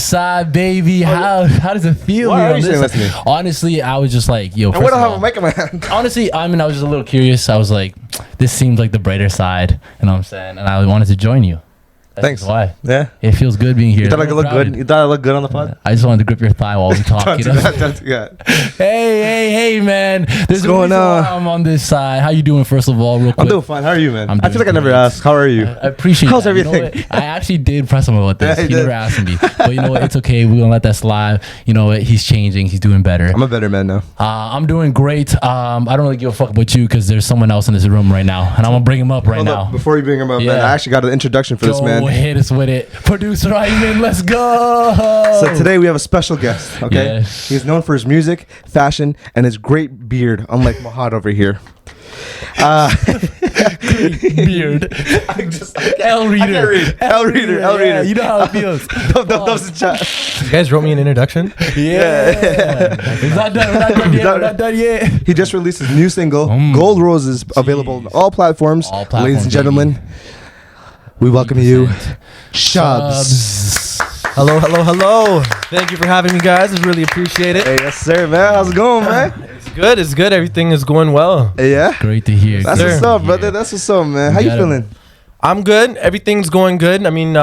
West Side, baby. How does it feel? Why are you saying that to me? Honestly, I was just like, yo. And what do I have a mic in my hand? Honestly, I mean, I was just a little curious. I was like, this seems like the brighter side. You know what I'm saying? And I wanted to join you. Thanks. Why? Yeah. It feels good being here. You thought I look good? You thought I look good on the pod? I just wanted to grip your thigh while we talk. Don't do that. Hey, man. What's going on? I'm on this side. How you doing, first of all, real quick? I'm doing fine. How are you, man? I feel like I never asked. How are you? I appreciate How's that. everything? You know I actually did press him about this. Yeah, he never asked me. But you know what? It's okay. We're going to let that slide. You know what? He's changing. He's doing better. I'm a better man now. I'm doing great. I don't really give a fuck about you because there's someone else in this room right now. And I'm going to bring him up right now. Before you bring him up, man, I actually got an introduction for this man. Go hit us with it. Producer Ayman, let's go. So today we have a special guest, okay? Yeah. He's known for his music, fashion, and his great beard, unlike Mahad over here. Beard. L reader. L reader. Yeah, you know how it feels. Those in chat. You guys wrote me an introduction? Yeah. It's not done. We're not done yet. He just released his new single, Gold Roses, available on all platforms. Ladies and gentlemen, we welcome you, Shubz. Hello. Thank you for having me, guys. I really appreciate it. Hey, yes, sir, man. How's it going, man? It's good. Everything is going well. Hey, yeah? Great to hear. That's what's up, brother. That's what's up, man. How you feeling? I'm good. Everything's going good. I mean,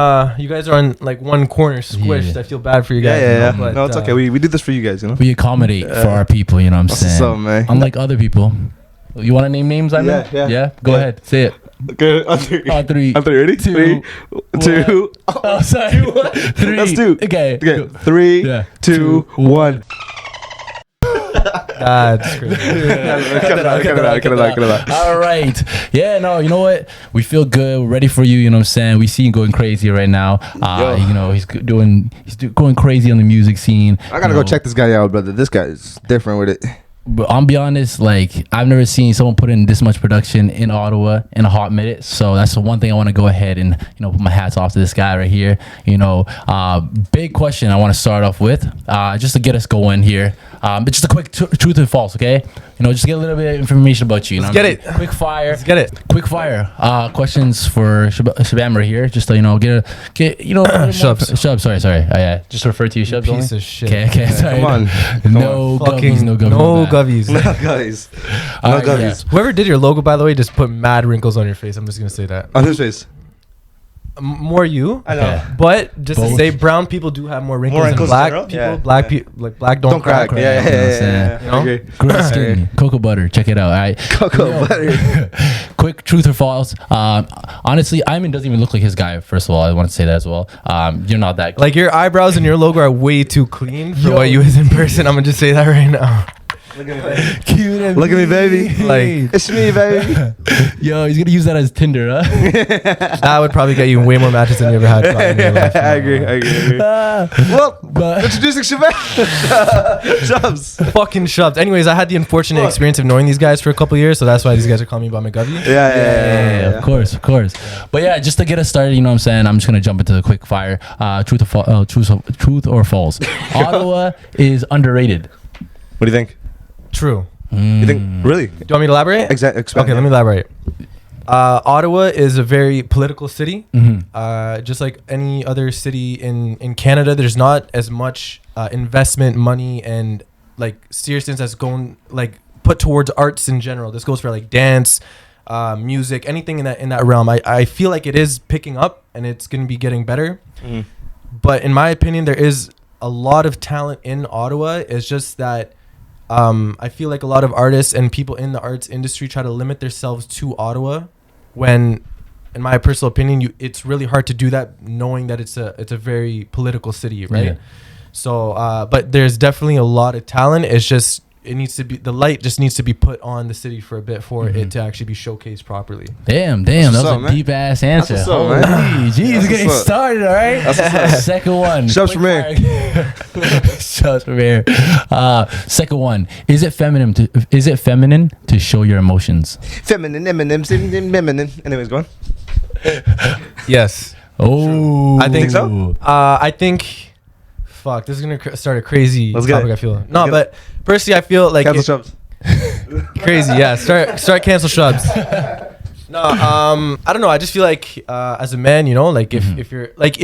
you guys are on like one corner squished. Yeah. I feel bad for you guys. Yeah. But, no, it's okay. We do this for you guys, you know? We accommodate for our people, you know what I'm saying? What's up, man? Unlike other people. You want to name names, Ayman? Yeah. Go ahead. Say it. Okay, on three. On three. Ready? Two. Two. Oh, sorry. 3. Let's do. Okay. 3, 2, 1. That's crazy. Cut it out. All right. Yeah, no, you know what? We feel good. We're ready for you, you know what I'm saying? We see him going crazy right now. You know, he's going crazy on the music scene. I gotta go check this guy out, brother. This guy is different with it. But I'll be honest, like, I've never seen someone put in this much production in Ottawa in a hot minute. So that's the one thing I want to go ahead and, you know, put my hats off to this guy right here. You know, big question I want to start off with, just to get us going here. But just a quick truth and false, okay? You know, just get a little bit of information about you. Let's get it. Quick fire. Let's get it. Quick fire. Questions for Shabam right here. Just to, you know, get you know, Shubz. Sorry. Yeah, just refer to you, Shubz. Piece of shit. Okay. Sorry. Come on. No gubbies. No gubbies. No gubbies. No gubbies. Whoever did your logo, by the way, just put mad wrinkles on your face. I'm just gonna say that. On his face. More you. I know. Okay. But just Both. to say, brown people do have more wrinkles, More wrinkles than black in people. general? Black people, like black don't crack. Yeah. You know? I agree. Great skin, cocoa butter. Check it out. All right. Cocoa butter. Quick truth or false. Honestly, Ayman doesn't even look like his guy. First of all, I want to say that as well. You're not that. Like your eyebrows and your logo are way too clean for Yo. what you is in person. I'm gonna just say that right now. Look at me, baby. Cute and Look at me, baby. Like It's me, baby. yo, he's gonna use that as Tinder, huh? that would probably get you way more matches than you ever had. In your life. I agree. Well, But introducing Shubz. Fucking Shubz. Anyways, I had the unfortunate experience of knowing these guys for a couple years, so that's why these guys are calling me by McGovey. Yeah. of course. But yeah, just to get us started, you know what I'm saying? I'm just gonna jump into the quick fire. Truth or false? Ottawa is underrated. What do you think? True. You think really? Do you want me to elaborate? Exactly. Okay, let me elaborate. Ottawa is a very political city. Just like any other city in Canada, there's not as much investment, money, and like seriousness that's going like put towards arts in general. This goes for like dance, music, anything in that realm. I feel like it is picking up and it's going to be getting better. But in my opinion, there is a lot of talent in Ottawa. It's just that I feel like a lot of artists and people in the arts industry try to limit themselves to Ottawa when, in my personal opinion, it's really hard to do that knowing that it's a very political city, right? Yeah. So, but there's definitely a lot of talent. It's just the light just needs to be put on the city for a bit for it to actually be showcased properly. Damn, that was a deep ass answer. That's what's up, man. Jeez, getting started, all right? That's what's up. Second one. Shubz from here. Shubz from here. Second one. Is it feminine to show your emotions? Feminine. Anyways, go on. Yes. Oh, I think so. I think. Fuck, this is gonna start a crazy Let's get topic. it. I feel but personally, I feel like Cancel Shubz. crazy. Yeah, start cancel Shubz. No, I don't know. I just feel like as a man, you know, like if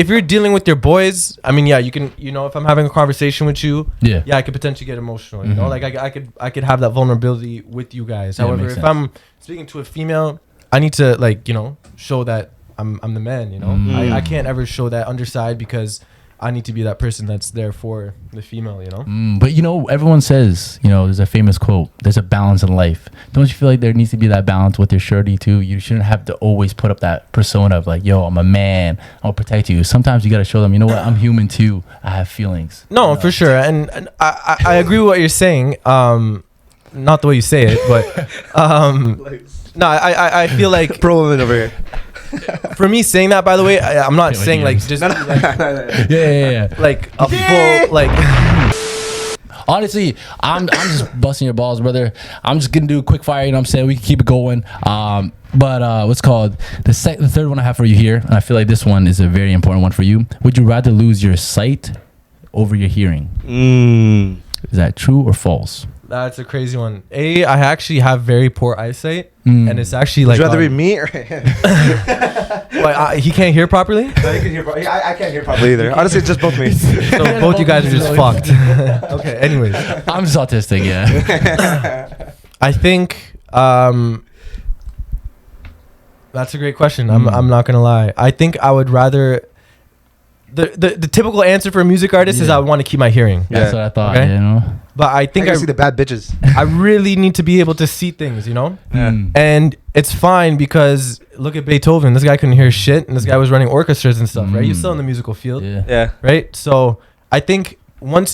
you're dealing with your boys, I mean, yeah, you can, you know, if I'm having a conversation with you, yeah, I could potentially get emotional, you know, like I could have that vulnerability with you guys. However, if I'm speaking to a female, I need to, like, you know, show that I'm the man, you know. I can't ever show that underside because I need to be that person that's there for the female, you know. But you know, everyone says, you know, there's a famous quote, there's a balance in life. Don't you feel like there needs to be that balance with your shorty too? You shouldn't have to always put up that persona of like, yo, I'm a man, I'll protect you. Sometimes you got to show them, you know what, I'm human too, I have feelings. No, you know? for sure. And I agree with what you're saying. Not the way you say it, but no, I feel like pro woman over here. For me saying that, by the way, I'm not saying like just like, like a full like. Honestly, I'm just busting your balls, brother. I'm just gonna do a quick fire. You know what I'm saying? We can keep it going. But what's called the third one I have for you here, and I feel like this one is a very important one for you. Would you rather lose your sight over your hearing? Is that true or false? That's a crazy one. I actually have very poor eyesight, and it's actually like. Would you rather be me or? But he can't hear properly. No, he can hear. I can't hear properly either. Honestly, it's just both me. So both you guys are just fucked. Okay. Anyways, I'm just autistic. Yeah. I think that's a great question. I'm not gonna lie. I think I would rather. The typical answer for a music artist is I want to keep my hearing. That's what I thought. Okay? You know. But I think I see the bad bitches. I really need to be able to see things, you know? And it's fine because look at Beethoven. This guy couldn't hear shit, and this guy was running orchestras and stuff, right? He's still in the musical field. Yeah. Right? So I think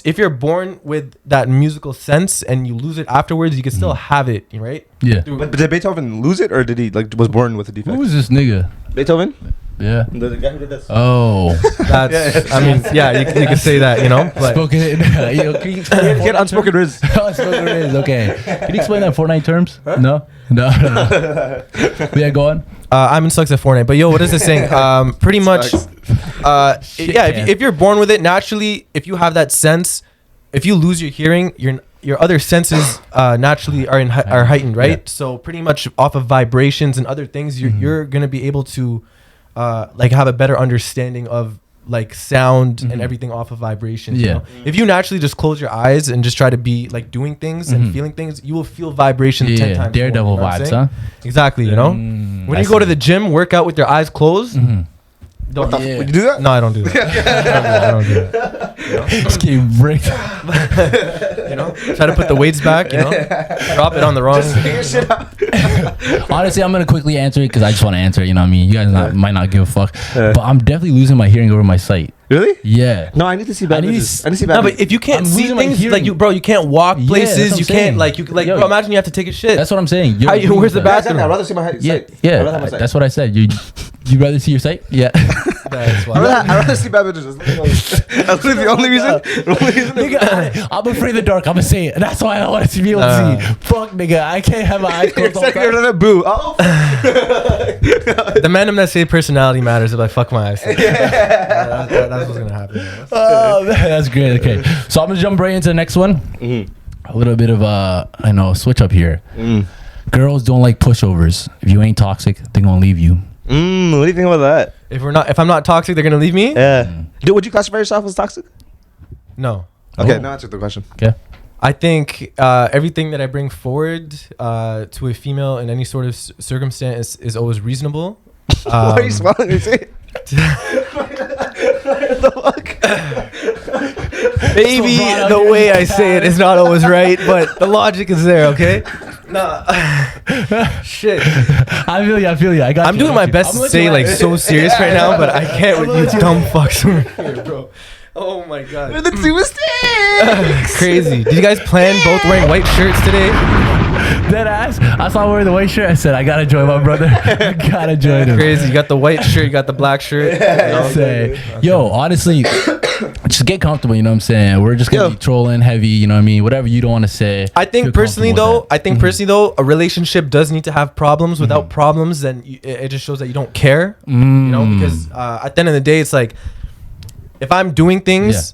if you're born with that musical sense and you lose it afterwards, you can still have it, right? Yeah. But did Beethoven lose it, or did he was born with a defect? Who was this nigga? Beethoven? Yeah. The guy who did this. Oh. That's, I mean, yeah, you can say that, you know? But spoken it. Can you explain Get unspoken riz. Unspoken riz, okay. Can you explain that Fortnite terms? Huh? No? Yeah, go on. Ayman sucks at Fortnite. But yo, what is this saying? Pretty much, if you're born with it, naturally, if you have that sense, if you lose your hearing, your other senses naturally are heightened, right? Yeah. So pretty much off of vibrations and other things, you're gonna be able to like have a better understanding of like sound and everything off of vibrations. Yeah. You know? If you naturally just close your eyes and just try to be like doing things and feeling things, you will feel vibrations 10 times. Daredevil more, you know vibes, huh? Exactly. You know, when you go to the gym, work out with your eyes closed. Would you do that? No, I don't do that. I don't do that. You know? Just getting bricked. You know, try to put the weights back. You know, drop it on the wrong. Honestly, I'm gonna quickly answer it because I just want to answer it. You know what I mean? You guys might not give a fuck, but I'm definitely losing my hearing over my sight. Really? Yeah. No, I need to see bad bitches. I need to see bad. No, but if you can't see things, like you can't walk places. You can't bro. Imagine you have to take a shit. That's what I'm saying. Where's the bathroom? I'd rather see my head. Yeah. That's what I said. You'd rather see your sight? Yeah. That's why. I'd rather see bad bitches. That's the only reason. Nigga, I'm afraid of the dark. I'm gonna say it. That's why I don't want to be able to see. Fuck, nigga. I can't have my eyes closed. Boo. Oh. The man that say personality matters. If I fuck my eyes. That's what's gonna happen. Oh man, that's great. Okay, so I'm gonna jump right into the next one. A little bit of switch up here. Girls don't like pushovers. If you ain't toxic, they're gonna leave you. What do you think about that? If I'm not toxic, they're gonna leave me. Yeah. Would you classify yourself as toxic? No. Okay, now answer the question. Okay. I think everything that I bring forward to a female in any sort of circumstance is always reasonable. Why are you smiling? You say? Maybe the way I say it is not always right, but the logic is there. Okay. Nah. Shit. I feel you. I'm doing my best to stay like so serious right now, but I can't with you dumb fucks over here, bro. Oh my god. We're the two mistakes. Crazy. Did you guys plan both wearing white shirts today? Dead ass. I saw wearing the white shirt. I said, I gotta join my brother. I gotta join him. Crazy. You got the white shirt. You got the black shirt. Yo, honestly, just get comfortable. You know what I'm saying? We're just gonna be trolling heavy. You know what I mean? Whatever you don't want to say. I think personally though, a relationship does need to have problems. Without problems, then it just shows that you don't care. You know, because at the end of the day, it's like if I'm doing things,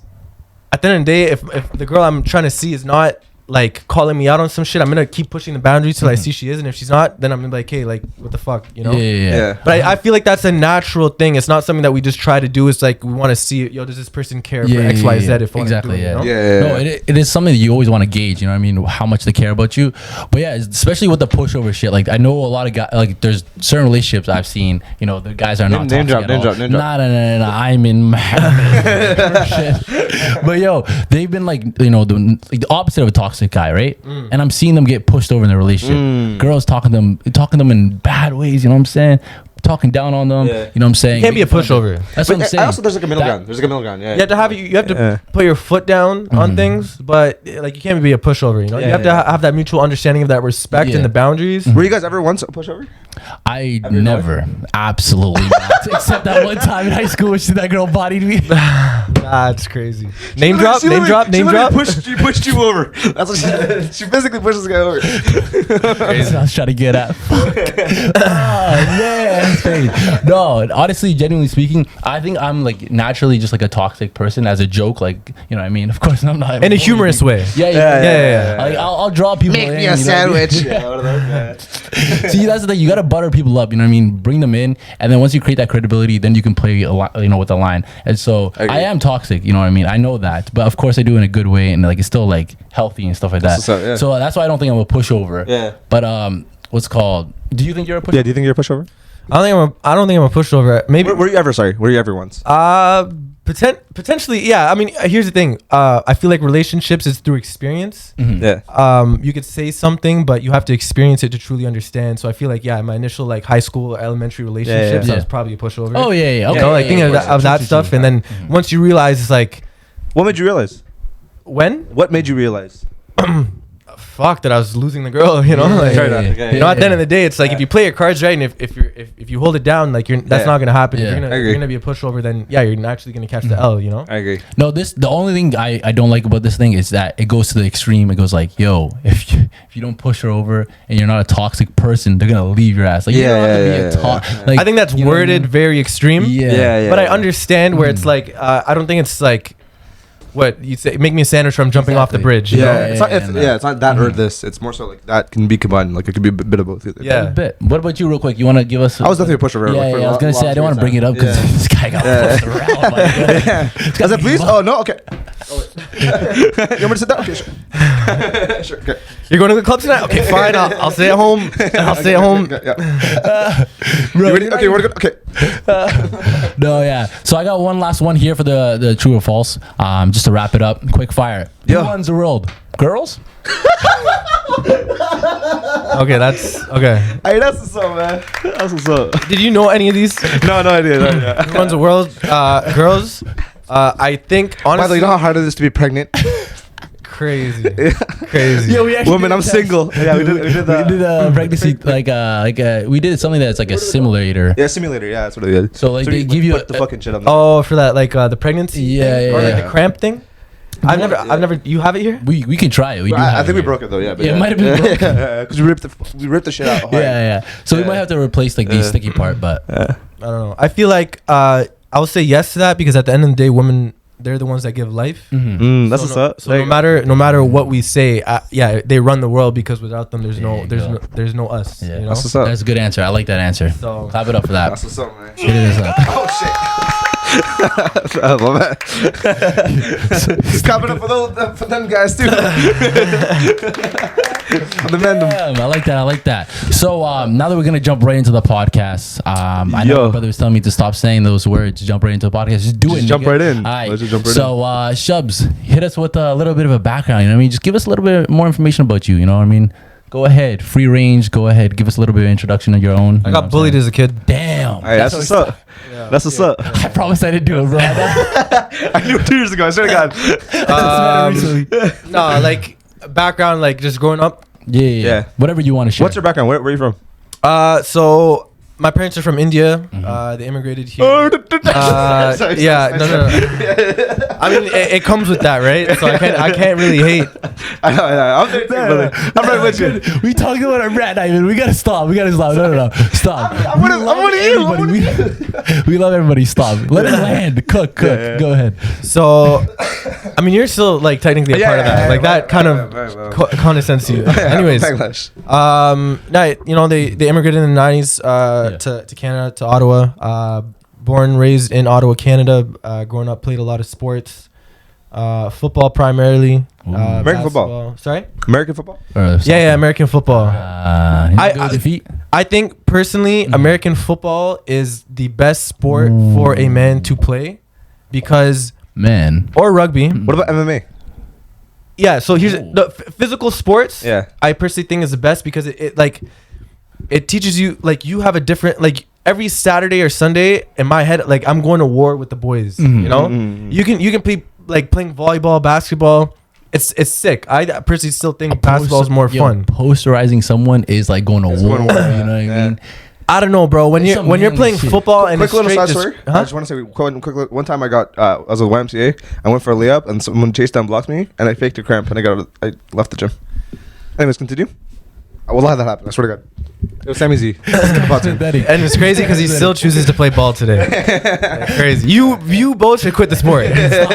at the end of the day, if the girl I'm trying to see is not like calling me out on some shit, I'm gonna keep pushing the boundaries till I see she is, and if she's not, then I'm gonna be like, hey, like what the fuck, you know? Yeah. But I feel like that's a natural thing. It's not something that we just try to do. It's like we want to see, yo, does this person care for X, Y, Z? If exactly, do it, you know? No, it is something that you always want to gauge. You know what I mean? How much they care about you. But yeah, especially with the pushover shit. Like I know a lot of guys. Like there's certain relationships I've seen. You know, the guys are not name toxic drop. Nah. Ayman, Mahad. But yo, they've been like, you know, the opposite of a toxic guy, right? And I'm seeing them get pushed over in their relationship. Girls talking to them in bad ways. You know what I'm saying? Talking down on them. You know what I'm saying? You can't be a pushover. That's what I'm saying. Also, there's like a middle ground. There's like a middle ground. Yeah. You have to put your foot down on things, but like you can't be a pushover. You know, you have to have that mutual understanding of that respect and the boundaries. Were you guys ever once a pushover? I never, absolutely not. Except that one time in high school, when that girl bodied me. That's crazy. Name drop. She pushed you over. That's what she did. She physically pushed this guy over. That's what I was trying to get at. Fuck. Oh man, that's crazy. No, honestly, genuinely speaking, I think I'm like naturally just like a toxic person as a joke. Like, you know what I mean? Of course, I'm not in a humorous way. Yeah. Like, I'll draw people. Make in, me a sandwich. See, that's the thing. You gotta butter people up. You know what I mean? Bring them in, and then once you create that credibility, then you can play with the line. And so I am toxic. You know what I mean? I know that, but of course I do it in a good way, and like it's still like healthy and stuff like that. So that's why I don't think I'm a pushover. Yeah. But what's it called? Do you think you're a pushover? Yeah. Do you think you're a pushover? I don't think I'm a pushover. Maybe. Were you ever? Sorry. Were you ever once? Potentially, yeah. I mean, here's the thing. I feel like relationships is through experience. Yeah. You could say something, but you have to experience it to truly understand. So I feel like, yeah, in my initial like high school or elementary relationships, I was probably a pushover. Oh yeah. Okay. You know, like thinking of that stuff, and then once you realize, it's like, what made you realize? What made you realize? Fuck, that I was losing the girl, you know. You know, at the end of the day, it's like if you play your cards right, and if you hold it down, like that's not gonna happen. If you're gonna be a pushover, then you're actually gonna catch the L. You know. I agree. No, the only thing I don't like about this thing is that it goes to the extreme. It goes like, yo, if you don't push her over and you're not a toxic person, they're gonna leave your ass. Like, you don't have to be like, I think that's worded very extreme. But I understand where it's like, I don't think it's like, what you say, make me a sandwich from jumping off the bridge. You know? It's not that or this. It's more so like that can be combined. Like it could be a bit of both. A bit. What about you, real quick? You want to give us? I was definitely a pushover. I was gonna say I don't want to bring it up because this guy got pushed around. I said, please. Oh no. Okay. You want me to sit down? Okay, sure. Sure. Okay. You're going to the club tonight? Okay, fine. I'll stay at home. I'll stay at home. You ready? Okay, we're good. Okay. No, yeah. So I got one last one here for the true or false. Just to wrap it up, quick fire. Who runs the world? Girls? Okay, that's okay. Hey, that's what's up, man. That's what's up. Did you know any of these? No idea. Who runs the world? Girls. I think honestly. By the way, you know how hard it is to be pregnant? Crazy. Yo, woman, I'm single. Yeah, we did that. We did a pregnancy we did something that's like a simulator. Yeah, simulator. Yeah, that's what it is. So like they give you the fucking shit on there. Oh, for that like the pregnancy. Or like the cramp thing. I've never. You have it here? We can try it. I think we broke it though. Yeah, it might have been broken. Because we ripped the shit out. Hard. Yeah. So we might have to replace like the sticky part, but I don't know. I feel like I will say yes to that because at the end of the day, women, they're the ones that give life. That's what's up. So no matter what we say, they run the world because without them, there's no us. Yeah. You know? That's a good answer. I like that answer. So clap it up for that. That's what's up, man. Oh shit. Clap it up for them guys too. Damn, I like that. So now that we're gonna jump right into the podcast, I know my brother was telling me to stop saying those words. Jump right into the podcast. Just do it. Jump right in. All right. Let's just jump right so Shubz, hit us with a little bit of a background. You know what I mean? Just give us a little bit more information about you. You know what I mean? Go ahead, free range. Go ahead, give us a little bit of introduction of your own. I got bullied as a kid. Damn. Hey, that's what's up. That's what's up. I promise I didn't do it, bro. I knew it 2 years ago. I swear to God. No, like background, like just growing up. Yeah. Whatever you want to share. What's your background? Where are you from? So my parents are from India. They immigrated here. Sorry, yeah, no. I mean, it comes with that, right? So I can't really hate. I know. I'm there too, brother. I'm right with you. We talking about our rat, Ayman. We gotta stop. No. Stop. I'm one of you. We love everybody. Stop. Let it land. Cook. Yeah. Go ahead. So, I mean, you're still like technically a part of that. Like that kind of condescends to you. Anyways, they immigrated in the 90s to Canada, to Ottawa. Born and raised in Ottawa, Canada. Growing up, played a lot of sports. Football primarily. American football. Sorry? American football? Yeah, American football. I think personally, American football is the best sport for a man to play because or rugby. What about MMA? Yeah, so here's the physical sports. Yeah, I personally think is the best because it teaches you, like, you have a different, like, every Saturday or Sunday in my head, like, I'm going to war with the boys. You know, you can play, like, playing volleyball, basketball. It's sick. I personally still think basketball is more fun. Posterizing someone is like going to war. You know what I mean? I don't know, bro. When you're playing football and quick little side story. Huh? I just want to say quick. One time I was with YMCA. I went for a layup and someone chased down, blocked me, and I faked a cramp and I left the gym. Anyways, continue. I will let that happen. I swear to God. It was Sammy Z. And it's crazy because he still chooses to play ball today. Crazy. You both should quit the sport.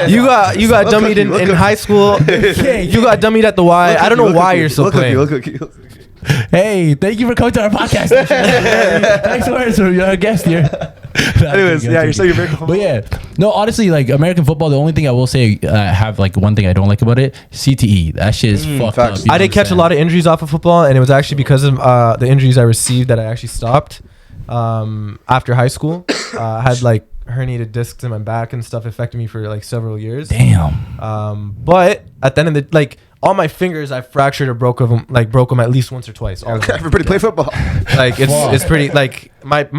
You got dummied in high school. You got dummied at the Y. I don't know why you're still playing. Hey, thank you for coming to our podcast. Thanks for your guest here. Anyways, you're saying American football. But yeah, no, honestly, like American football, the only thing I will say, have like one thing I don't like about it, CTE. That shit is fucked facts. up. I did catch a lot of injuries off of football, and it was actually because of the injuries I received that I actually stopped after high school. I had like herniated discs in my back and stuff, affected me for like several years. Damn. But at the end of the, like, all my fingers I fractured or broke them at least once or twice. Everybody play football. Like it's pretty, like I'm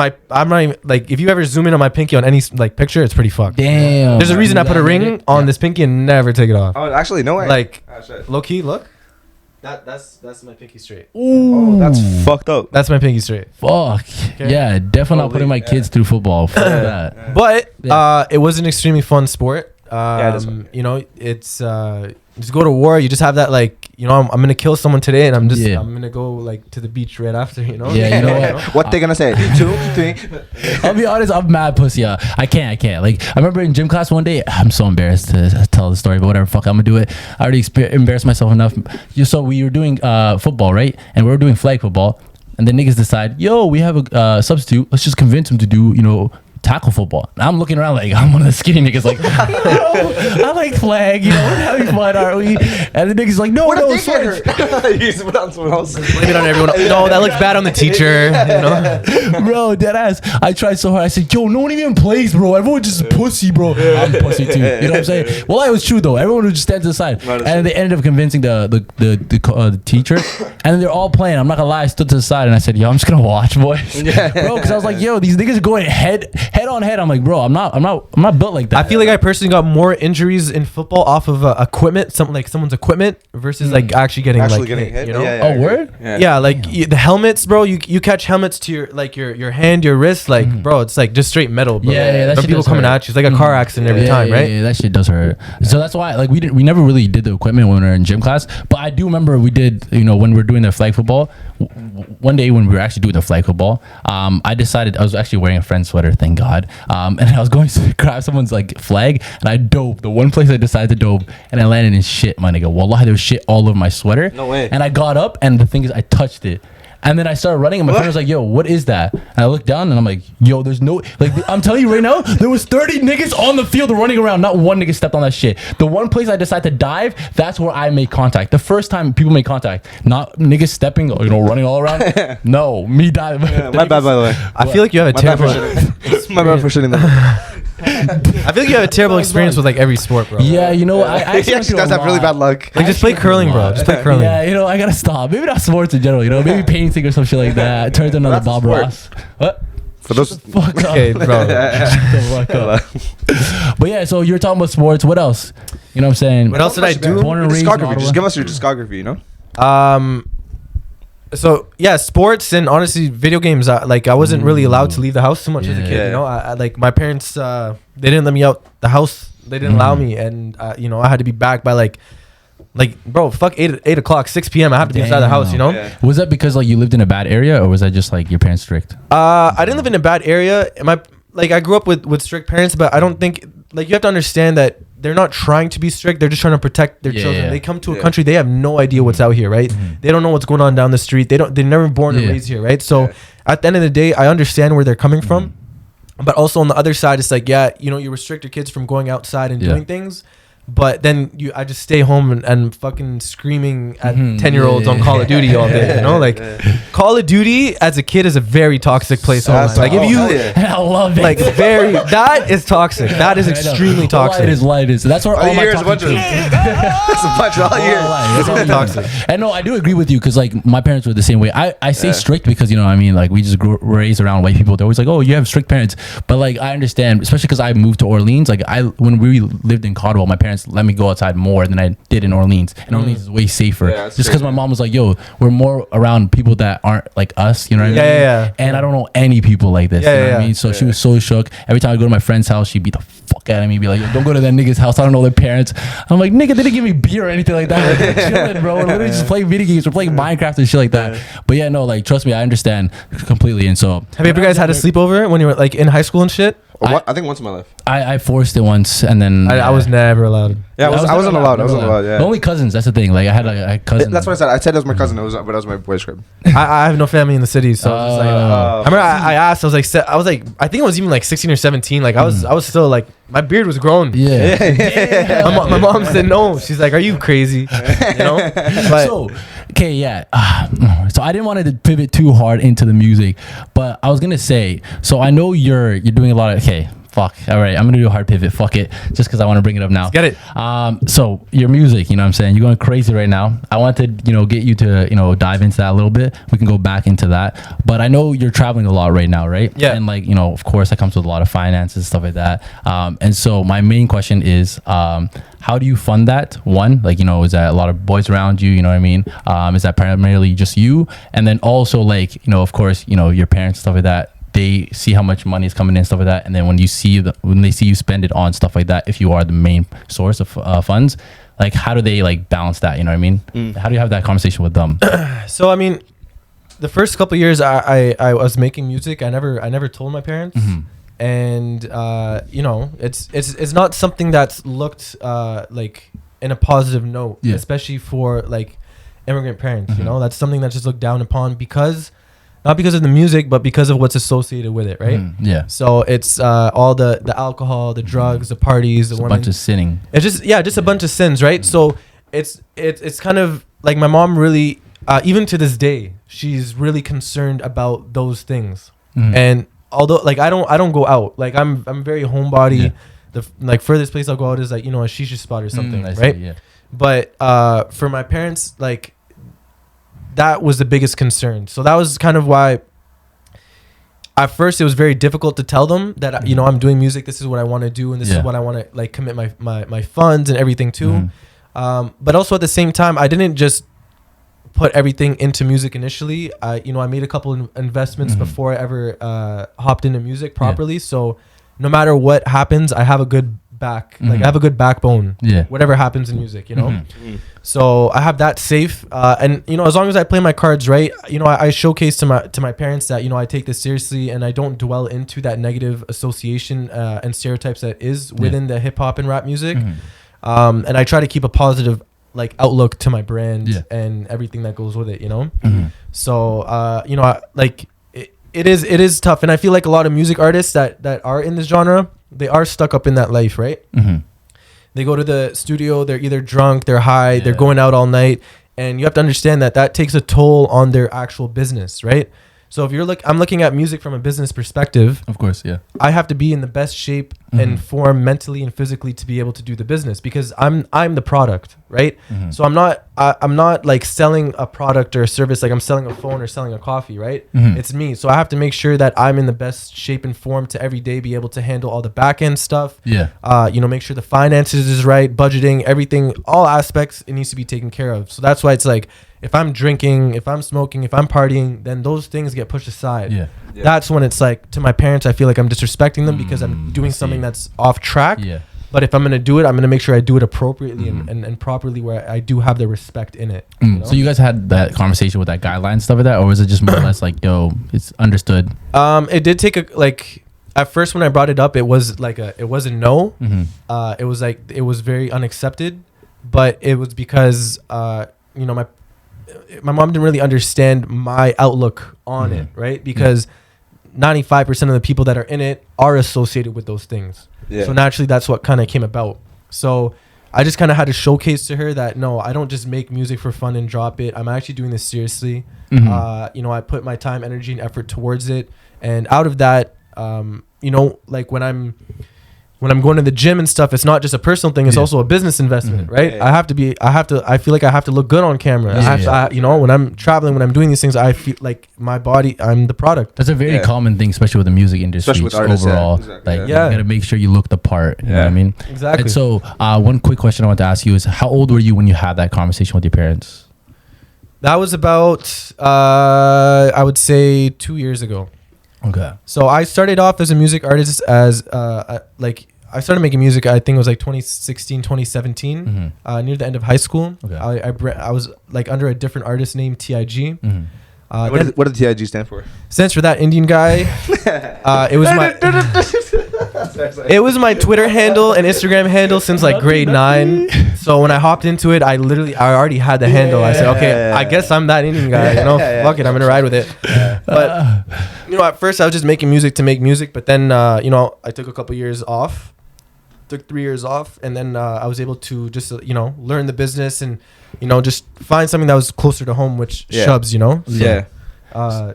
not even, like, if you ever zoom in on my pinky on any like picture, it's pretty fucked. Damn. There's a reason I put a ring on this pinky and never take it off. Oh, actually, no way. Like, low key, look. That's my pinky straight. Oh, that's fucked up. That's my pinky straight. Fuck. Okay. Yeah, definitely not putting my kids through football. Fuck that. But it was an extremely fun sport. You know, it's just go to war. You just have that, like, you know, I'm gonna kill someone today, and I'm gonna go like to the beach right after. You know. Yeah, you know what? What they gonna say? 2, 3. I'll be honest, I'm mad pussy. I can't. Like, I remember in gym class one day, I'm so embarrassed to tell the story, but whatever. Fuck, I'm gonna do it. I already embarrassed myself enough. So we were doing football, right? And we were doing flag football, and the niggas decide, yo, we have a substitute. Let's just convince him to do, you know, tackle football. And I'm looking around like I'm one of the skinny niggas, like, I like flag, you know, we're having fun, aren't we? And the niggas like, no, switch. You put on someone else. Blame it on everyone. No, that looks bad on the teacher. You know? Bro, dead ass. I tried so hard. I said, yo, no one even plays, bro. Everyone just pussy, bro. I'm pussy too. You know what I'm saying? Well, it was true though. Everyone would just stand to the side, and they ended up convincing the teacher, and then they're all playing. I'm not gonna lie. I stood to the side and I said, yo, I'm just gonna watch, boys. Bro, because I was like, yo, these niggas are going head on head. I'm like, bro, I'm not built like that. I feel like I personally got more injuries in football off of equipment, someone's equipment, versus like actually getting hit. You know? Oh, word? Yeah, like the helmets, bro. You catch helmets to your hand, your wrist, like, bro, it's like just straight metal, bro. Yeah, that Some shit people does coming hurt. at you. It's like a car accident every time, right? Yeah, that shit does hurt. So that's why, like, we never really did the equipment when we were in gym class. But I do remember we did, you know, when we were doing the flag football. One day when we were actually doing the flag football, I decided I was actually wearing a friend's sweater, thank God. And I was going to grab someone's like flag, and I dove. The one place I decided to dove, and I landed in shit, my nigga. Wallahi, there was shit all over my sweater. No way. And I got up, and the thing is, I touched it. And then I started running, and my friend was like, yo, what is that? And I looked down, and I'm like, yo, there's no, like, I'm telling you right now, there was 30 niggas on the field running around. Not one nigga stepped on that shit. The one place I decided to dive, that's where I made contact. The first time people make contact, not niggas stepping, you know, running all around. No, me diving. Yeah, my bad, by the way. I feel like you have a terrible. My bad for shitting them. I feel like you have a terrible experience with like every sport, bro. Yeah, you know, I He actually does have really bad luck. Like, just play curling, bro. Just play curling. Yeah, you know, I gotta stop. Maybe not sports in general, you know, maybe painting or some shit like that. Turns another That's a Bob sport. Ross. What? For those, Fuck up. Okay, bro. Shut the fuck up. But yeah, so you're talking about sports. What else? You know what I'm saying? What else did I do? Born and raised in discography. Ottawa. Just give us your discography, you know? So yeah, sports and honestly video games. Like I wasn't really allowed to leave the house too much as a kid. You know, I like my parents. They didn't let me out the house. They didn't allow me, and you know, I had to be back by like bro, fuck 8 o'clock, 6 p.m. I have to be inside the house. You know. Yeah. Was that because like you lived in a bad area, or was that just like your parents strict? I didn't live in a bad area. I grew up with strict parents, but I don't think like you have to understand that they're not trying to be strict. They're just trying to protect their children. They come to a country, they have no idea what's out here, right? They don't know what's going on down the street. They're never born and raised here, right? So at the end of the day, I understand where they're coming from. But also on the other side, it's like, yeah, you know, you restrict your kids from going outside and doing things. But then I just stay home and fucking screaming at 10-year-olds on Call of Duty all day, you know? Like, Call of Duty as a kid is a very toxic place. Like, if you... I love it. Like, that is toxic. That is extremely toxic. Light is. That's where all my years, a bunch of... That's a bunch all year. It's really toxic. And no, I do agree with you because, like, my parents were the same way. I say strict because, you know what I mean? Like, we just raised around white people. They're always like, oh, you have strict parents. But, like, I understand, especially because I moved to Orleans. Like, when we lived in Caldwell, my parents let me go outside more than I did in Orleans. And Orleans is way safer. Just because my mom was like, yo, we're more around people that aren't like us, you know what I mean? Yeah. And I don't know any people like this, you know what I mean? So she was so shook. Every time I go to my friend's house, she'd beat the fuck out of me, be like, yo, don't go to that nigga's house. I don't know their parents. I'm like, nigga, they didn't give me beer or anything like that. Like, we're chilling, bro. We're literally just playing video games. We're playing Minecraft and shit like that. But yeah, no, like, trust me, I understand completely. And so... Have you ever guys had a sleepover when you were like in high school and shit? I think once in my life. I forced it once, and then I was never allowed. Yeah, I wasn't allowed. Yeah. Only cousins. That's the thing. Like I had a cousin. That's what I said. I said it was my cousin. But it was my boy's crib. I have no family in the city, so I was like, I remember I asked. I was like, I think I was even like 16 or 17. Like I was still like, my beard was grown. Yeah. My mom said no. She's like, are you crazy? You know. But, so okay, yeah. So I didn't want to pivot too hard into the music, but I was gonna say. So I know you're doing a lot of Fuck. All right. I'm going to do a hard pivot. Fuck it. Just because I want to bring it up now. Let's get it. So your music, you know what I'm saying? You're going crazy right now. I wanted to, get you to, dive into that a little bit. We can go back into that. But I know you're traveling a lot right now, right? Yeah. And like, of course that comes with a lot of finances, stuff like that. And so my main question is, how do you fund that? One, like, is that a lot of boys around you? You know what I mean? Is that primarily just you? And then also like, of course, your parents, stuff like that. They see how much money is coming in, stuff like that, and then when they see you spend it on stuff like that, if you are the main source of funds, like how do they like balance that? You know what I mean? How do you have that conversation with them? So I mean, the first couple of years I was making music. I never told my parents, and it's not something that's looked like in a positive note, especially for like immigrant parents. That's something that's just looked down upon not because of the music, but because of what's associated with it, right? Yeah. So it's all the alcohol, the drugs, the parties, the women. A bunch of sinning. It's just a bunch of sins, right? So it's kind of like my mom really, even to this day, she's really concerned about those things. And although like I don't go out, like I'm very homebody. The like furthest place I'll go out is like a shisha spot or something, right? Yeah. But for my parents, like, that was the biggest concern. So that was kind of why at first it was very difficult to tell them that I'm doing music, this is what I want to do, and this is what I want to like commit my funds and everything to. But also at the same time, I didn't just put everything into music initially. I made a couple investments before I ever hopped into music properly. So no matter what happens, I have a good like I have a good backbone. Whatever happens in music, So I have that safe, and as long as I play my cards right, I showcase to my parents that I take this seriously and I don't dwell into that negative association and stereotypes that is within the hip hop and rap music, and I try to keep a positive like outlook to my brand and everything that goes with it. So it is tough, and I feel like a lot of music artists that are in this genre, they are stuck up in that life, right? They go to the studio, they're either drunk, they're high, they're going out all night, and you have to understand that takes a toll on their actual business, right? So if I'm looking at music from a business perspective, of course, I have to be in the best shape and form mentally and physically to be able to do the business, because I'm the product, right? So I'm I'm not like selling a product or a service, like I'm selling a phone or selling a coffee, right? It's me. So I have to make sure that I'm in the best shape and form to every day be able to handle all the back end stuff. Yeah. Make sure the finances is right, budgeting, everything, all aspects, it needs to be taken care of. So that's why it's like, if I'm drinking, if I'm smoking, if I'm partying, then those things get pushed aside. Yeah. That's when it's like, to my parents, I feel like I'm disrespecting them because I'm doing something that's off track. Yeah. But if I'm going to do it, I'm going to make sure I do it appropriately and properly, where I do have the respect in it. You know? So you guys had that conversation with that guideline and stuff like that, or was it just more or less like, yo, it's understood? It did take at first when I brought it up, it was like it was a no. It was like, it was very unaccepted, but it was because, my mom didn't really understand my outlook on it, right? Because 95% of the people that are in it are associated with those things. Yeah. So naturally, that's what kind of came about. So I just kind of had to showcase to her that, no, I don't just make music for fun and drop it. I'm actually doing this seriously. I put my time, energy, and effort towards it. And out of that, like when I'm going to the gym and stuff, it's not just a personal thing. It's also a business investment, right? Yeah. I feel like I have to look good on camera. When I'm traveling, when I'm doing these things, I feel like my body, I'm the product. That's a very common thing, especially with the music industry, especially with artists, overall. Yeah. Exactly. You gotta make sure you look the part. You know what I mean? Exactly. And so one quick question I want to ask you is, how old were you when you had that conversation with your parents? That was about, I would say 2 years ago. Okay. So I started off as a music artist I started making music, I think it was like 2016, 2017, near the end of high school. Okay. I was like under a different artist named TIG. What did TIG stand for? Stands for That Indian Guy. It was my Twitter handle and Instagram handle since like grade 9. So when I hopped into it, I already had the handle. I said, okay, I guess I'm that Indian guy. Fuck it, I'm gonna ride with it. But at first I was just making music to make music. But then I took a couple years off. Took 3 years off, and then I was able to just learn the business and just find something that was closer to home, which Shubz,